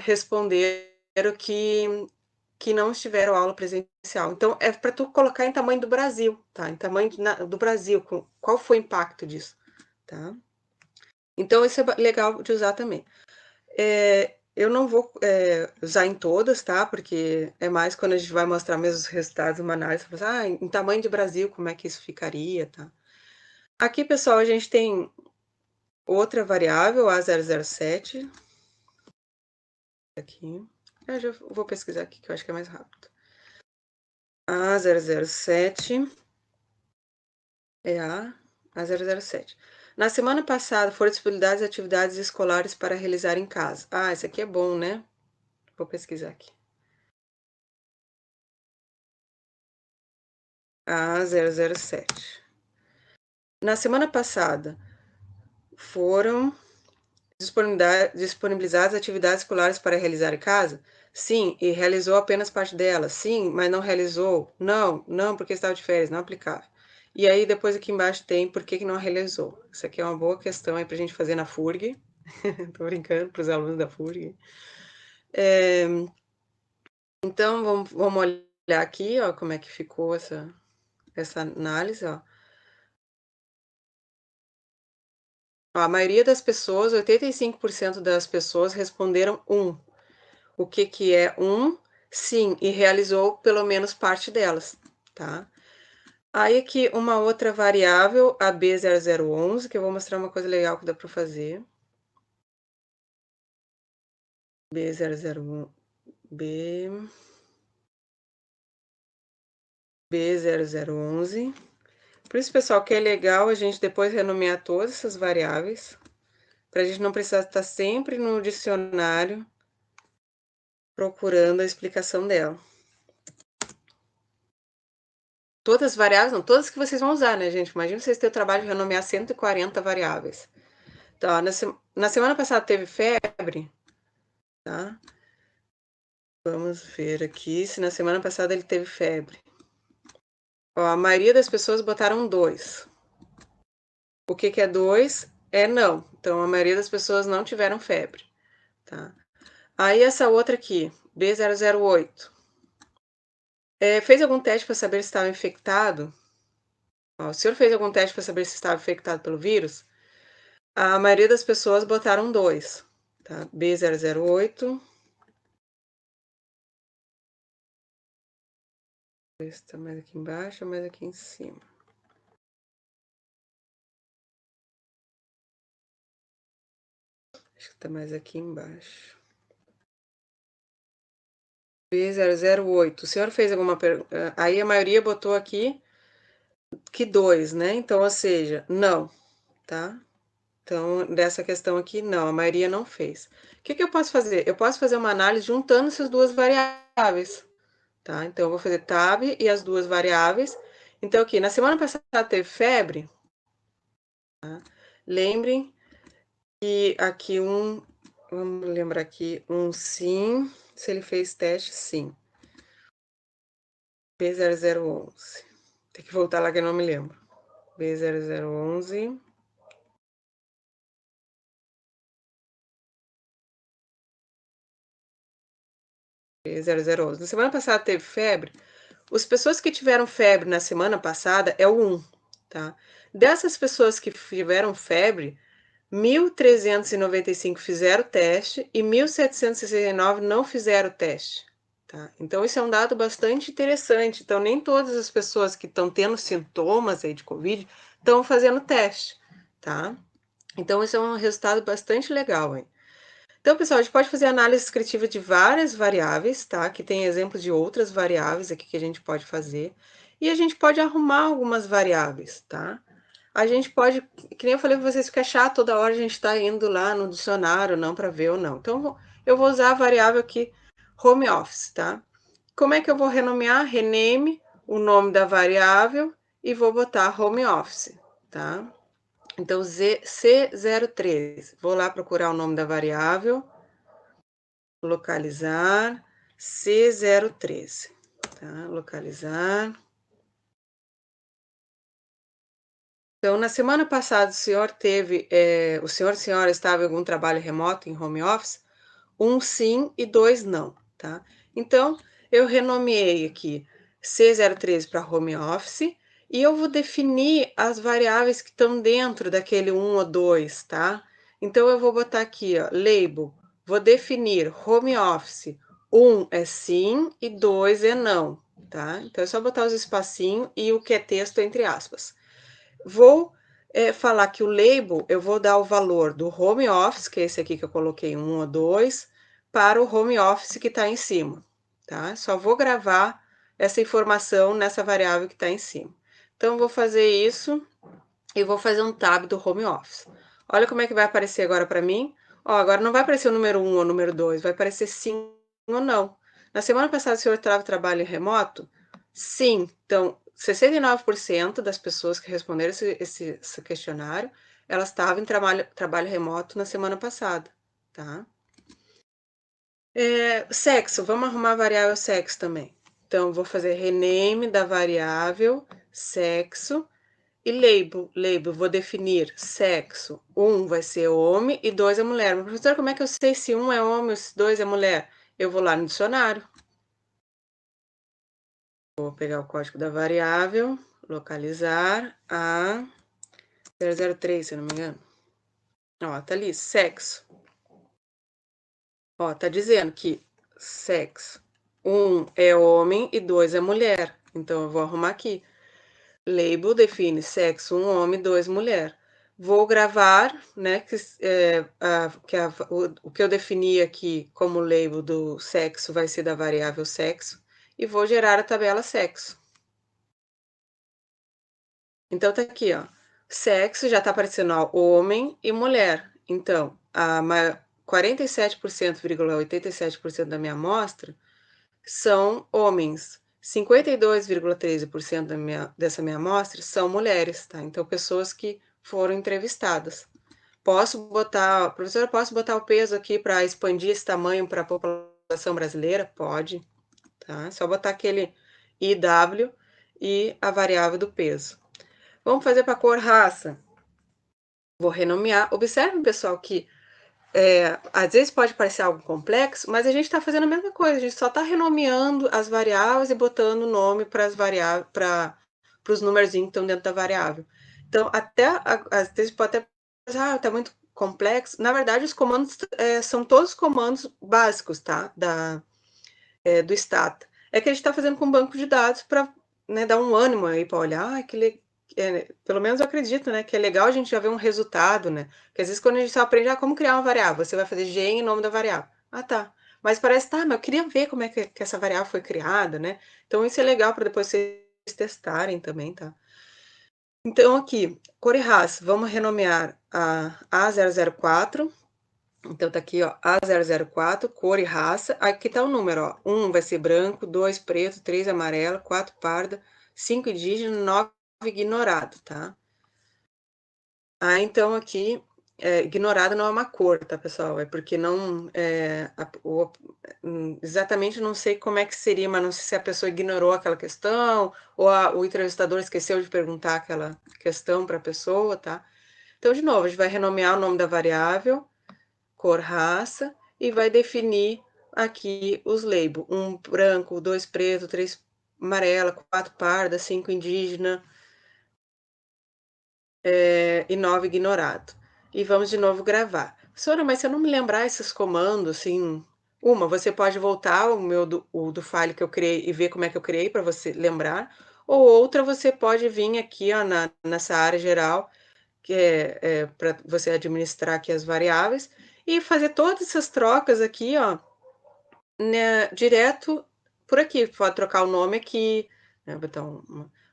S1: responderam que não estiveram aula presencial. Então, é para tu colocar em tamanho do Brasil, tá? Em tamanho do Brasil, qual foi o impacto disso, tá? Então, isso é legal de usar também. Eu não vou usar em todas, tá? Porque é mais quando a gente vai mostrar mesmo os resultados, uma análise, em tamanho de Brasil, como é que isso ficaria, tá? Aqui, pessoal, a gente tem outra variável, A007. Aqui. Eu já vou pesquisar aqui, que eu acho que é mais rápido. A007 é A007. Na semana passada, foram disponibilizadas atividades escolares para realizar em casa. Ah, esse aqui é bom, né? Vou pesquisar aqui. A007. Na semana passada, foram disponibilizadas atividades escolares para realizar em casa? Sim, e realizou apenas parte delas. Sim, mas não realizou? Não, não, porque estava de férias, não aplicável. E aí, depois aqui embaixo tem por que não realizou. Isso aqui é uma boa questão aí para a gente fazer na FURG. Tô brincando para os alunos da FURG. Então, vamos olhar aqui, ó, como é que ficou essa análise, ó. A maioria das pessoas, 85% das pessoas responderam 1. O que que é 1? Sim, e realizou pelo menos parte delas, tá? Aí aqui uma outra variável, a B0011, que eu vou mostrar uma coisa legal que dá para fazer. B001, B0011. Por isso, pessoal, que é legal a gente depois renomear todas essas variáveis, para a gente não precisar estar sempre no dicionário procurando a explicação dela. Todas as variáveis, não, todas que vocês vão usar, né, gente? Imagina vocês terem o trabalho de renomear 140 variáveis. Então, ó, na semana passada teve febre, tá? Vamos ver aqui se na semana passada ele teve febre. Ó, a maioria das pessoas botaram 2. O que é 2? É não. Então, a maioria das pessoas não tiveram febre, tá? Aí, essa outra aqui, B008. Fez algum teste para saber se estava infectado? Ó, o senhor fez algum teste para saber se estava infectado pelo vírus? A maioria das pessoas botaram 2, tá? B008. Está mais aqui embaixo ou mais aqui em cima? Acho que está mais aqui embaixo. B008. O senhor fez alguma pergunta? Aí a maioria botou aqui que 2, né? Então, ou seja, não, tá? Então, dessa questão aqui, não, a maioria não fez. O que eu posso fazer? Eu posso fazer uma análise juntando essas duas variáveis, tá? Então, eu vou fazer tab e as duas variáveis. Então, aqui, na semana passada teve febre, tá? Lembrem que aqui vamos lembrar aqui, sim, se ele fez teste, sim. B0011. Tem que voltar lá que eu não me lembro. B0011. B0011. Na semana passada teve febre. As pessoas que tiveram febre na semana passada é o 1, tá? Dessas pessoas que tiveram febre, 1.395 fizeram o teste e 1.769 não fizeram o teste, tá? Então, isso é um dado bastante interessante. Então, nem todas as pessoas que estão tendo sintomas aí de Covid estão fazendo teste, tá? Então, isso é um resultado bastante legal, hein? Então, pessoal, a gente pode fazer análise descritiva de várias variáveis, tá? Que tem exemplo de outras variáveis aqui que a gente pode fazer. E a gente pode arrumar algumas variáveis, tá? A gente pode, que nem eu falei para vocês, ficar chato toda hora a gente tá indo lá no dicionário, não, para ver ou não. Então, eu vou usar a variável aqui, home office, tá? Como é que eu vou renomear? Rename o nome da variável e vou botar home office, tá? Então, C03. Vou lá procurar o nome da variável. Localizar. C013. Tá? Localizar. Então, na semana passada, o senhor teve. O senhor e a senhora estavam em algum trabalho remoto em home office? 1 sim e 2 não, tá? Então, eu renomeei aqui C013 para home office e eu vou definir as variáveis que estão dentro daquele 1 ou 2, tá? Então, eu vou botar aqui, ó, label, vou definir home office, 1 é sim e 2 é não, tá? Então, é só botar os espacinhos e o que é texto entre aspas. Vou falar que o label, eu vou dar o valor do home office, que é esse aqui que eu coloquei 1 ou 2, para o home office que está em cima, tá? Só vou gravar essa informação nessa variável que está em cima. Então, vou fazer isso e vou fazer um tab do home office. Olha como é que vai aparecer agora para mim. Ó, agora não vai aparecer o número 1 ou o número 2, vai aparecer sim ou não. Na semana passada, o senhor estava trabalho remoto? Sim. Então, 69% das pessoas que responderam esse questionário, elas estavam em trabalho remoto na semana passada, tá? Sexo, vamos arrumar a variável sexo também. Então, vou fazer rename da variável sexo e label, vou definir sexo. 1 vai ser homem e 2 é mulher. Mas, professor, como é que eu sei se 1 é homem ou se 2 é mulher? Eu vou lá no dicionário. Vou pegar o código da variável, localizar a 003, se eu não me engano. Ó, tá ali, sexo. Ó, tá dizendo que sexo, 1 é homem e 2 é mulher. Então, eu vou arrumar aqui. Label define sexo, 1 homem, 2 mulher. vou gravar, né, o que eu defini aqui como label do sexo vai ser da variável sexo, e vou gerar a tabela sexo. Então tá aqui, ó, sexo já tá aparecendo, ó, homem e mulher. Então, 47,87% da minha amostra são homens. 52,13% dessa minha amostra são mulheres, tá? Então, pessoas que foram entrevistadas. Professora, posso botar o peso aqui para expandir esse tamanho para a população brasileira? Pode, tá? Só botar aquele IW e a variável do peso. Vamos fazer para cor, raça. Vou renomear. Observem, pessoal, que às vezes pode parecer algo complexo, mas a gente está fazendo a mesma coisa. A gente só está renomeando as variáveis e botando o nome para as variáveis, para os numerzinhos que estão dentro da variável. Então, às vezes pode até pensar, está muito complexo. Na verdade, os comandos são todos comandos básicos, tá? Do Stata. É que a gente está fazendo com um banco de dados para, né, dar um ânimo aí para olhar, pelo menos eu acredito, né, que é legal a gente já ver um resultado, né? Porque às vezes quando a gente só aprende, como criar uma variável, você vai fazer G em nome da variável. Ah, tá. Mas parece, tá, mas eu queria ver como é que essa variável foi criada, né? Então isso é legal para depois vocês testarem também, tá? Então aqui, cor e raça, vamos renomear a A004. Então tá aqui, ó, A004, cor e raça. Aqui tá o número, ó. 1 vai ser branco, 2 preto, 3 amarelo, 4 parda, 5 indígena, 9 ignorado, tá? Então aqui, ignorado não é uma cor, tá, pessoal? É porque não, exatamente não sei como é que seria, mas não sei se a pessoa ignorou aquela questão, ou o entrevistador esqueceu de perguntar aquela questão para a pessoa, tá? Então, de novo, a gente vai renomear o nome da variável, cor, raça, e vai definir aqui os labels. 1 branco, 2 preto, 3 amarela, 4 parda, 5 indígena, e 9 ignorado. E vamos de novo gravar. Sora, mas se eu não me lembrar esses comandos, assim, você pode voltar o do file que eu criei e ver como é que eu criei para você lembrar, ou outra, você pode vir aqui, ó, nessa área geral, que é para você administrar aqui as variáveis, e fazer todas essas trocas aqui, ó, né, direto por aqui. Pode trocar o nome aqui, né,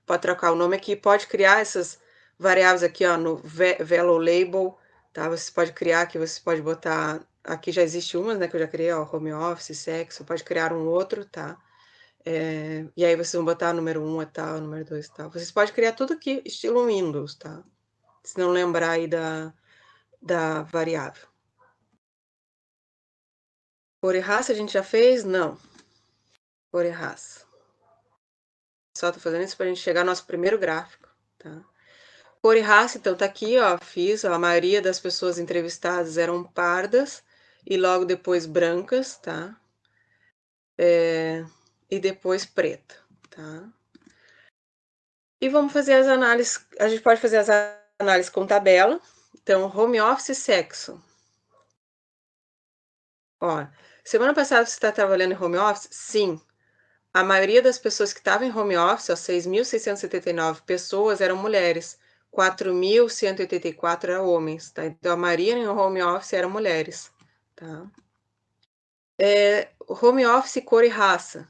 S1: pode trocar o nome aqui, pode criar essas variáveis aqui, ó, no Velo Label, tá? Você pode criar aqui, você pode botar, aqui já existe umas, né, que eu já criei, ó, home office, sexo, pode criar um outro, tá? E aí vocês vão botar o número 1 é tal, número 2 é tal. Vocês podem criar tudo aqui, estilo Windows, tá? Se não lembrar aí da variável. Cor e raça a gente já fez? Não. Cor e raça. Só tô fazendo isso pra gente chegar no nosso primeiro gráfico, tá? Cor e raça, então tá aqui, ó, fiz, ó, a maioria das pessoas entrevistadas eram pardas e logo depois brancas, tá? E depois preta, tá? E vamos fazer as análises, a gente pode fazer as análises com tabela. Então, home office sexo. Ó, semana passada você está trabalhando em home office? Sim. A maioria das pessoas que estavam em home office, 6.679 pessoas, eram mulheres. 4.184 eram homens, tá? Então, a maioria em home office eram mulheres, tá? Home office, cor e raça.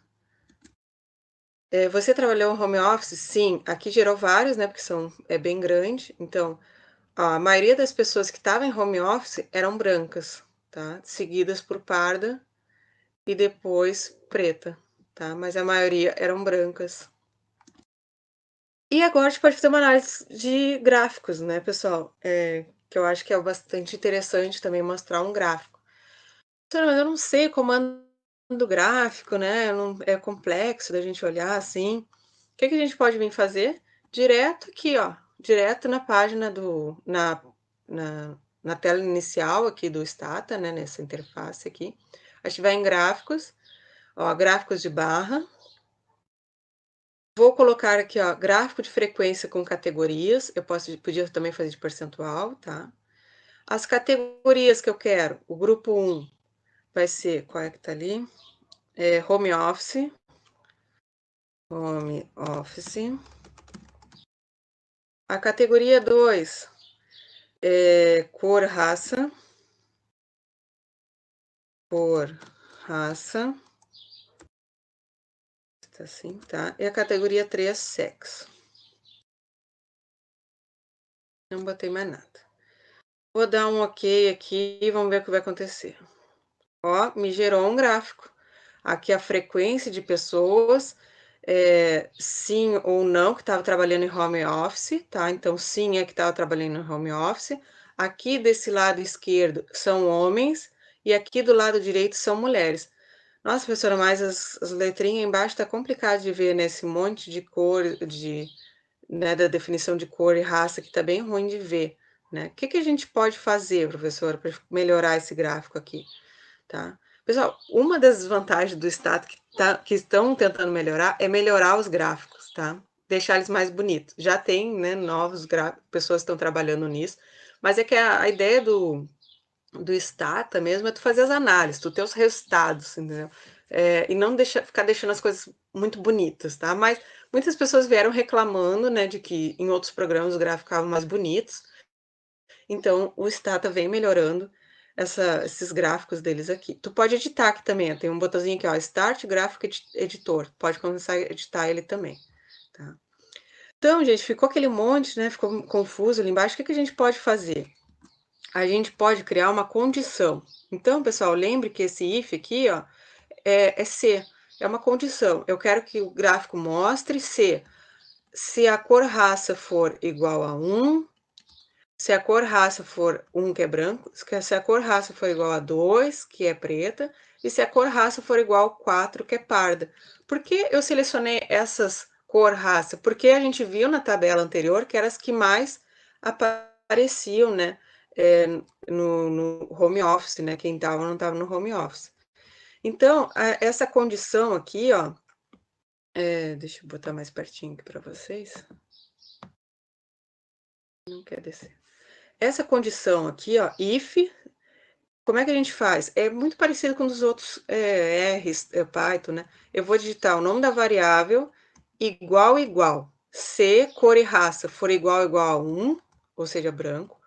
S1: Você trabalhou em home office? Sim. Aqui gerou vários, né? Porque é bem grande. Então, a maioria das pessoas que estavam em home office eram brancas, tá? Seguidas por parda e depois preta, tá? Mas a maioria eram brancas. E agora a gente pode fazer uma análise de gráficos, né, pessoal? Que eu acho que é bastante interessante também mostrar um gráfico. Mas eu não sei o comando do gráfico, né? É complexo da gente olhar assim. O que a gente pode vir fazer? Direto aqui, ó. Direto na página na tela inicial aqui do Stata, né? Nessa interface aqui. A gente vai em gráficos, ó, gráficos de barra. Vou colocar aqui, ó, gráfico de frequência com categorias. Podia também fazer de percentual, tá? As categorias que eu quero, o grupo 1 vai ser, qual é que tá ali? Home office. Home office. A categoria 2 cor, raça. Cor, raça. Tá assim, tá? E a categoria 3, sexo. Não botei mais nada. Vou dar um ok aqui e vamos ver o que vai acontecer. Ó, me gerou um gráfico. Aqui a frequência de pessoas, sim ou não, que estava trabalhando em home office, tá? Então, sim é que estava trabalhando em home office. Aqui desse lado esquerdo são homens e aqui do lado direito são mulheres. Nossa, professora, mas as letrinhas embaixo tá complicado de ver nesse monte de cor, né, da definição de cor e raça que tá bem ruim de ver, né? O que que a gente pode fazer, professora, para melhorar esse gráfico aqui, tá? Pessoal, uma das vantagens do Stato que estão tentando melhorar é melhorar os gráficos, tá? Deixar eles mais bonitos. Já tem, né, novos gráficos, pessoas estão trabalhando nisso, mas é que a ideia do Stata mesmo é tu fazer as análises, tu ter os resultados, entendeu? E não ficar deixando as coisas muito bonitas, tá? Mas muitas pessoas vieram reclamando, né, de que em outros programas os gráficos ficavam mais bonitos. Então, o Stata vem melhorando esses gráficos deles aqui. Tu pode editar aqui também, tem um botãozinho aqui, ó, Start Graphic Editor. Pode começar a editar ele também, tá? Então, gente, ficou aquele monte, né? Ficou confuso ali embaixo. O que que a gente pode fazer? A gente pode criar uma condição. Então, pessoal, lembre que esse if aqui, ó, é se, é uma condição. Eu quero que o gráfico mostre se a cor raça for igual a 1, se a cor raça for 1, que é branco, se a cor raça for igual a 2, que é preta, e se a cor raça for igual a 4, que é parda. Por que eu selecionei essas cor raça? Porque a gente viu na tabela anterior que eram as que mais apareciam, né? No home office, né? Quem estava ou não estava no home office. Então, essa condição aqui, ó, deixa eu botar mais pertinho aqui para vocês. Não quer descer. Essa condição aqui, ó, if, como é que a gente faz? É muito parecido com os outros R's, Python, né? Eu vou digitar o nome da variável igual, igual. Se cor e raça for igual a 1, ou seja, branco,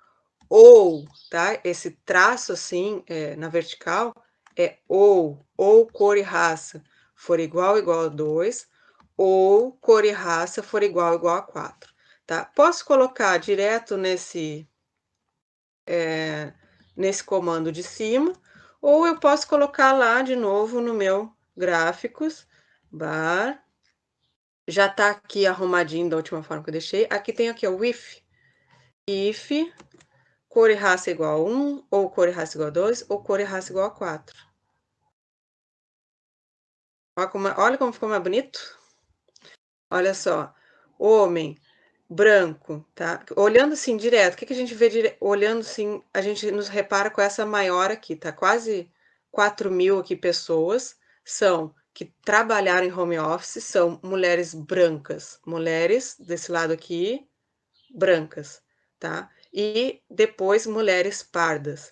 S1: ou, tá? Esse traço assim, na vertical, ou cor e raça for igual a 2, ou cor e raça for igual a 4, tá? Posso colocar direto nesse comando de cima, ou eu posso colocar lá de novo no meu gráficos, bar, já tá aqui arrumadinho da última forma que eu deixei. Aqui tem aqui o if cor e raça igual a 1, ou cor e raça igual a 2, ou cor e raça igual a 4. Olha como ficou mais bonito. Olha só, homem, branco, tá? Olhando assim direto, o que que a gente vê olhando assim, a gente nos repara com essa maior aqui, tá? Quase 4.000 aqui pessoas que trabalharam em home office, são mulheres brancas, mulheres desse lado aqui, brancas, tá? E depois mulheres pardas.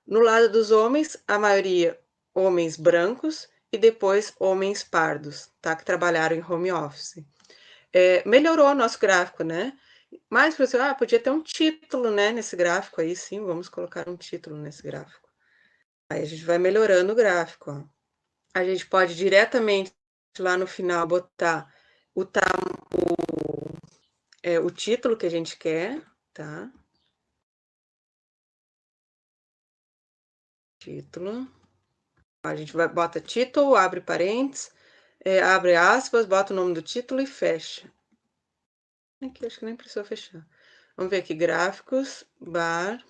S1: No lado dos homens, a maioria homens brancos e depois homens pardos, tá? Que trabalharam em home office. Melhorou o nosso gráfico, né? Mas, professor, podia ter um título, né, nesse gráfico aí, sim, vamos colocar um título nesse gráfico. Aí a gente vai melhorando o gráfico, ó. A gente pode diretamente lá no final botar o título que a gente quer, tá? Título. A gente bota título, abre parênteses, abre aspas, bota o nome do título e fecha. Aqui acho que nem precisou fechar. Vamos ver aqui, gráficos, bar.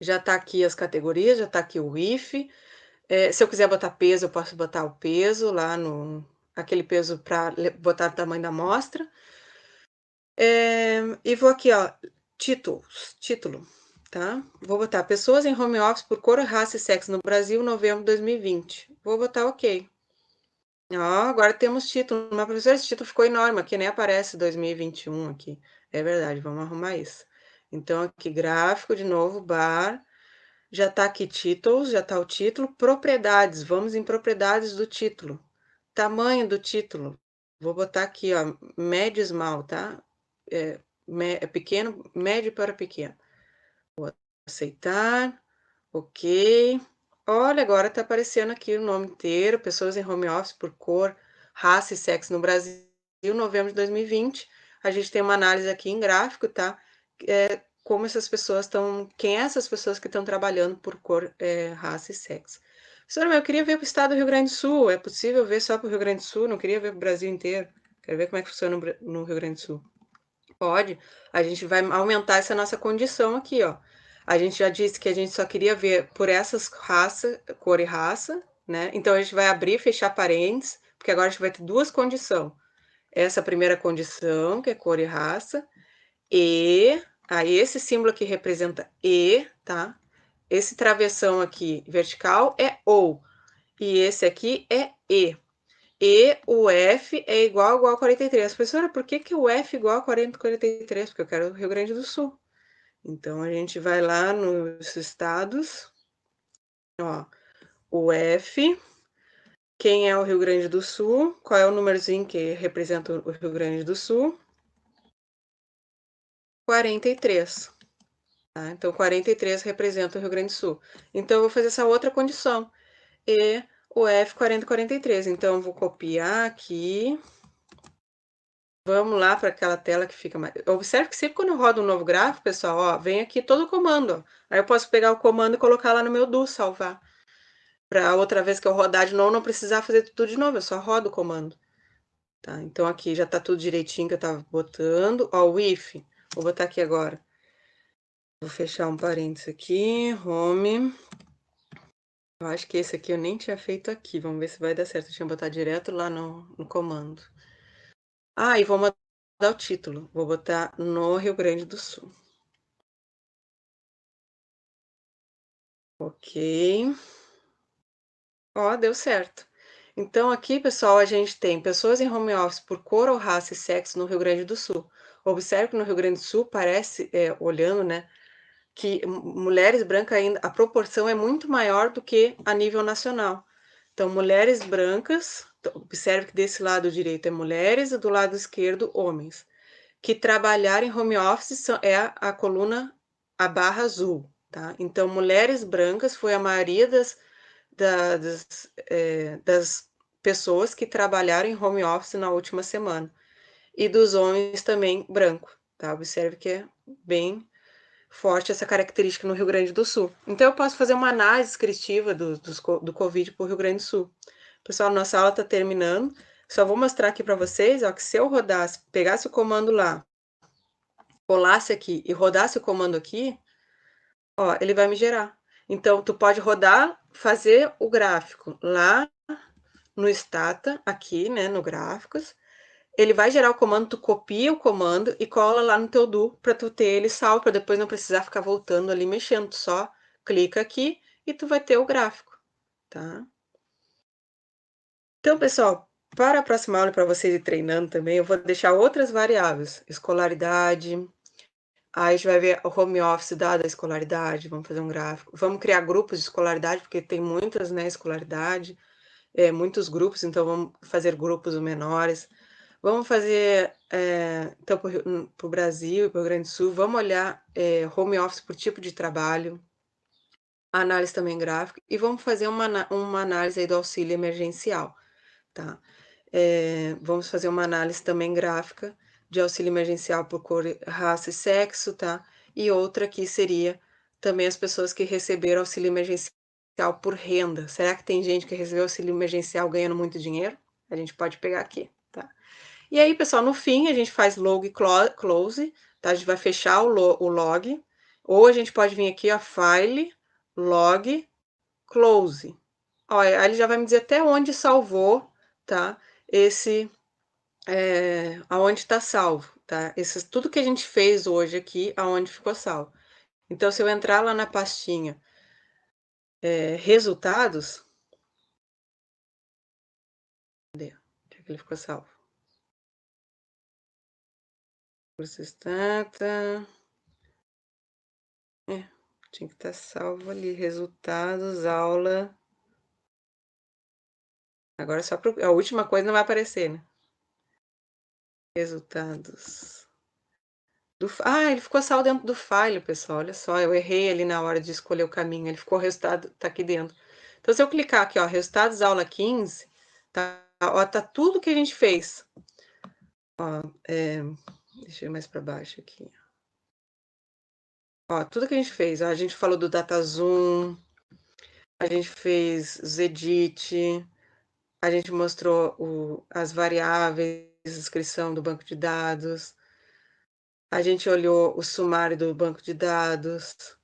S1: Já tá aqui as categorias, já tá aqui o if. Se eu quiser botar peso, eu posso botar o peso lá aquele peso para botar o tamanho da amostra. E vou aqui, ó, título, tá? Vou botar pessoas em home office por cor, raça e sexo no Brasil, novembro de 2020. Vou botar ok. Ó, agora temos título. Mas, professor, esse título ficou enorme, aqui nem aparece 2021 aqui. É verdade, vamos arrumar isso. Então, aqui, gráfico, de novo, bar. Já tá aqui títulos, já tá o título. Propriedades, vamos em propriedades do título. Tamanho do título. Vou botar aqui, ó, médio small, tá? É pequeno, médio para pequeno. aceitar, ok. Olha, agora tá aparecendo aqui o nome inteiro, pessoas em home office por cor, raça e sexo no Brasil, novembro de 2020. A gente tem uma análise aqui em gráfico, tá? Como essas pessoas estão, quem é essas pessoas que estão trabalhando por cor, raça e sexo. Professora, mas eu queria ver para o estado do Rio Grande do Sul, é possível ver só para o Rio Grande do Sul? Não queria ver para o Brasil inteiro. Quero ver como é que funciona no Rio Grande do Sul. Pode, a gente vai aumentar essa nossa condição aqui, ó. A gente já disse que a gente só queria ver por essas raças, cor e raça, né? Então a gente vai abrir e fechar parênteses, porque agora a gente vai ter duas condições. Essa primeira condição, que é cor e raça, e aí esse símbolo aqui representa e, tá? Esse travessão aqui vertical é ou, e esse aqui é e. E o F é igual a 43. Professora, por que o F é igual a 43? Porque eu quero o Rio Grande do Sul. Então, a gente vai lá nos estados, ó, o F, quem é o Rio Grande do Sul, qual é o númerozinho que representa o Rio Grande do Sul? 43. Tá? Então, 43 representa o Rio Grande do Sul. Então, eu vou fazer essa outra condição. E o F 4043. Então, eu vou copiar aqui. Vamos lá para aquela tela que fica mais. Observe que sempre quando eu rodo um novo gráfico, pessoal, ó, vem aqui todo o comando. Ó. Aí eu posso pegar o comando e colocar lá no meu DU, salvar. Para outra vez que eu rodar de novo, não precisar fazer tudo de novo, eu só rodo o comando. Tá? Então aqui já tá tudo direitinho que eu tava botando. Ó, o if. Vou botar aqui agora. Vou fechar um parênteses aqui. Home. Eu acho que esse aqui eu nem tinha feito aqui. Vamos ver se vai dar certo. Deixa eu botar direto lá no comando. Ah, e vou mudar o título. Vou botar no Rio Grande do Sul. Ok. Ó, deu certo. Então, aqui, pessoal, a gente tem pessoas em home office por cor ou raça e sexo no Rio Grande do Sul. Observe que no Rio Grande do Sul parece, olhando, né, que mulheres brancas ainda, a proporção é muito maior do que a nível nacional. Então, mulheres brancas, observe que desse lado direito é mulheres e do lado esquerdo, homens. Que trabalhar em home office é a coluna, a barra azul, tá? Então, mulheres brancas foi a maioria das pessoas que trabalharam em home office na última semana. E dos homens também branco, tá? Observe que é bem forte essa característica no Rio Grande do Sul. Então, eu posso fazer uma análise descritiva do Covid para o Rio Grande do Sul. Pessoal, nossa aula está terminando. Só vou mostrar aqui para vocês, ó, que se eu rodasse, pegasse o comando lá, colasse aqui e rodasse o comando aqui, ó, ele vai me gerar. Então, tu pode rodar, fazer o gráfico lá no Stata, aqui, né, no Gráficos. Ele vai gerar o comando, tu copia o comando e cola lá no teu DU para tu ter ele salvo, para depois não precisar ficar voltando ali mexendo. Tu só clica aqui e tu vai ter o gráfico, tá? Então, pessoal, para a próxima aula, para vocês ir treinando também, eu vou deixar outras variáveis. Escolaridade, aí a gente vai ver o home office dada a escolaridade, vamos fazer um gráfico. Vamos criar grupos de escolaridade, porque tem muitas, né, escolaridade, muitos grupos, então vamos fazer grupos menores. Vamos fazer, então, para o Brasil e para o Rio Grande do Sul, vamos olhar home office por tipo de trabalho, análise também gráfica, e vamos fazer uma análise aí do auxílio emergencial, tá? Vamos fazer uma análise também gráfica de auxílio emergencial por cor, raça e sexo, tá? E outra aqui seria também as pessoas que receberam auxílio emergencial por renda. Será que tem gente que recebeu auxílio emergencial ganhando muito dinheiro? A gente pode pegar aqui, tá? E aí, pessoal, no fim, a gente faz log e close, tá? A gente vai fechar o log, ou a gente pode vir aqui, ó, file, log, close. Olha, aí ele já vai me dizer até onde salvou, tá? Esse, aonde está salvo, tá? Tudo que a gente fez hoje aqui, aonde ficou salvo. Então, se eu entrar lá na pastinha resultados, cadê? Onde é que ele ficou salvo? Curso Stata. Tinha que estar salvo ali. Resultados, aula. Agora só a última coisa não vai aparecer, né? Resultados. Ele ficou salvo dentro do file, pessoal, olha só, eu errei ali na hora de escolher o caminho, ele ficou o resultado tá aqui dentro. Então se eu clicar aqui, ó, resultados aula 15, tá tudo que a gente fez. Ó, deixa eu ir mais para baixo aqui. Ó, tudo que a gente fez, ó, a gente falou do DataZoom, a gente fez Zedit, a gente mostrou as variáveis, inscrição do banco de dados, a gente olhou o sumário do banco de dados,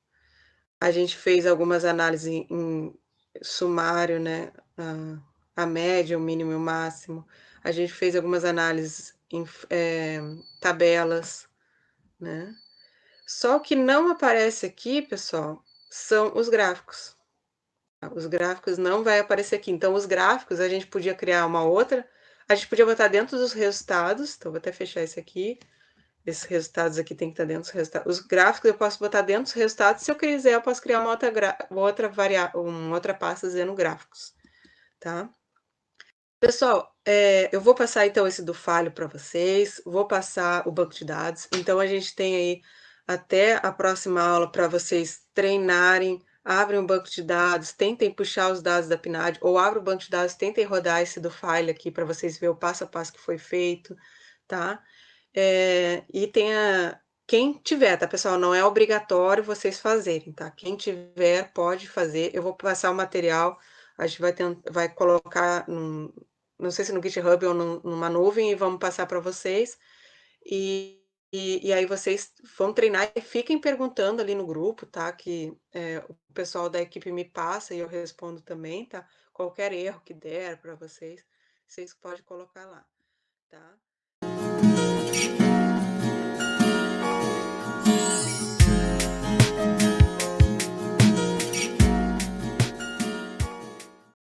S1: a gente fez algumas análises em sumário, né? A média, o mínimo e o máximo. A gente fez algumas análises em tabelas, né? Só que não aparece aqui, pessoal, são os gráficos. Os gráficos não vai aparecer aqui. Então, os gráficos, a gente podia criar uma outra, a gente podia botar dentro dos resultados, então vou até fechar esse aqui. Esses resultados aqui tem que estar dentro dos resultados. Os gráficos eu posso botar dentro dos resultados. Se eu quiser, eu posso criar uma outra pasta dizendo gráficos, tá? Pessoal, eu vou passar então esse do falho para vocês, vou passar o banco de dados. Então, a gente tem aí até a próxima aula para vocês treinarem. Abrem o banco de dados, tentem puxar os dados da PNAD, ou abre o banco de dados, tentem rodar esse do file aqui para vocês verem o passo a passo que foi feito, tá? E quem tiver, tá, pessoal? Não é obrigatório vocês fazerem, tá? Quem tiver, pode fazer. Eu vou passar o material, a gente vai colocar, não sei se no GitHub ou numa nuvem, e vamos passar para vocês. E aí vocês vão treinar e fiquem perguntando ali no grupo, tá? Que o pessoal da equipe me passa e eu respondo também, tá? Qualquer erro que der para vocês podem colocar lá, tá?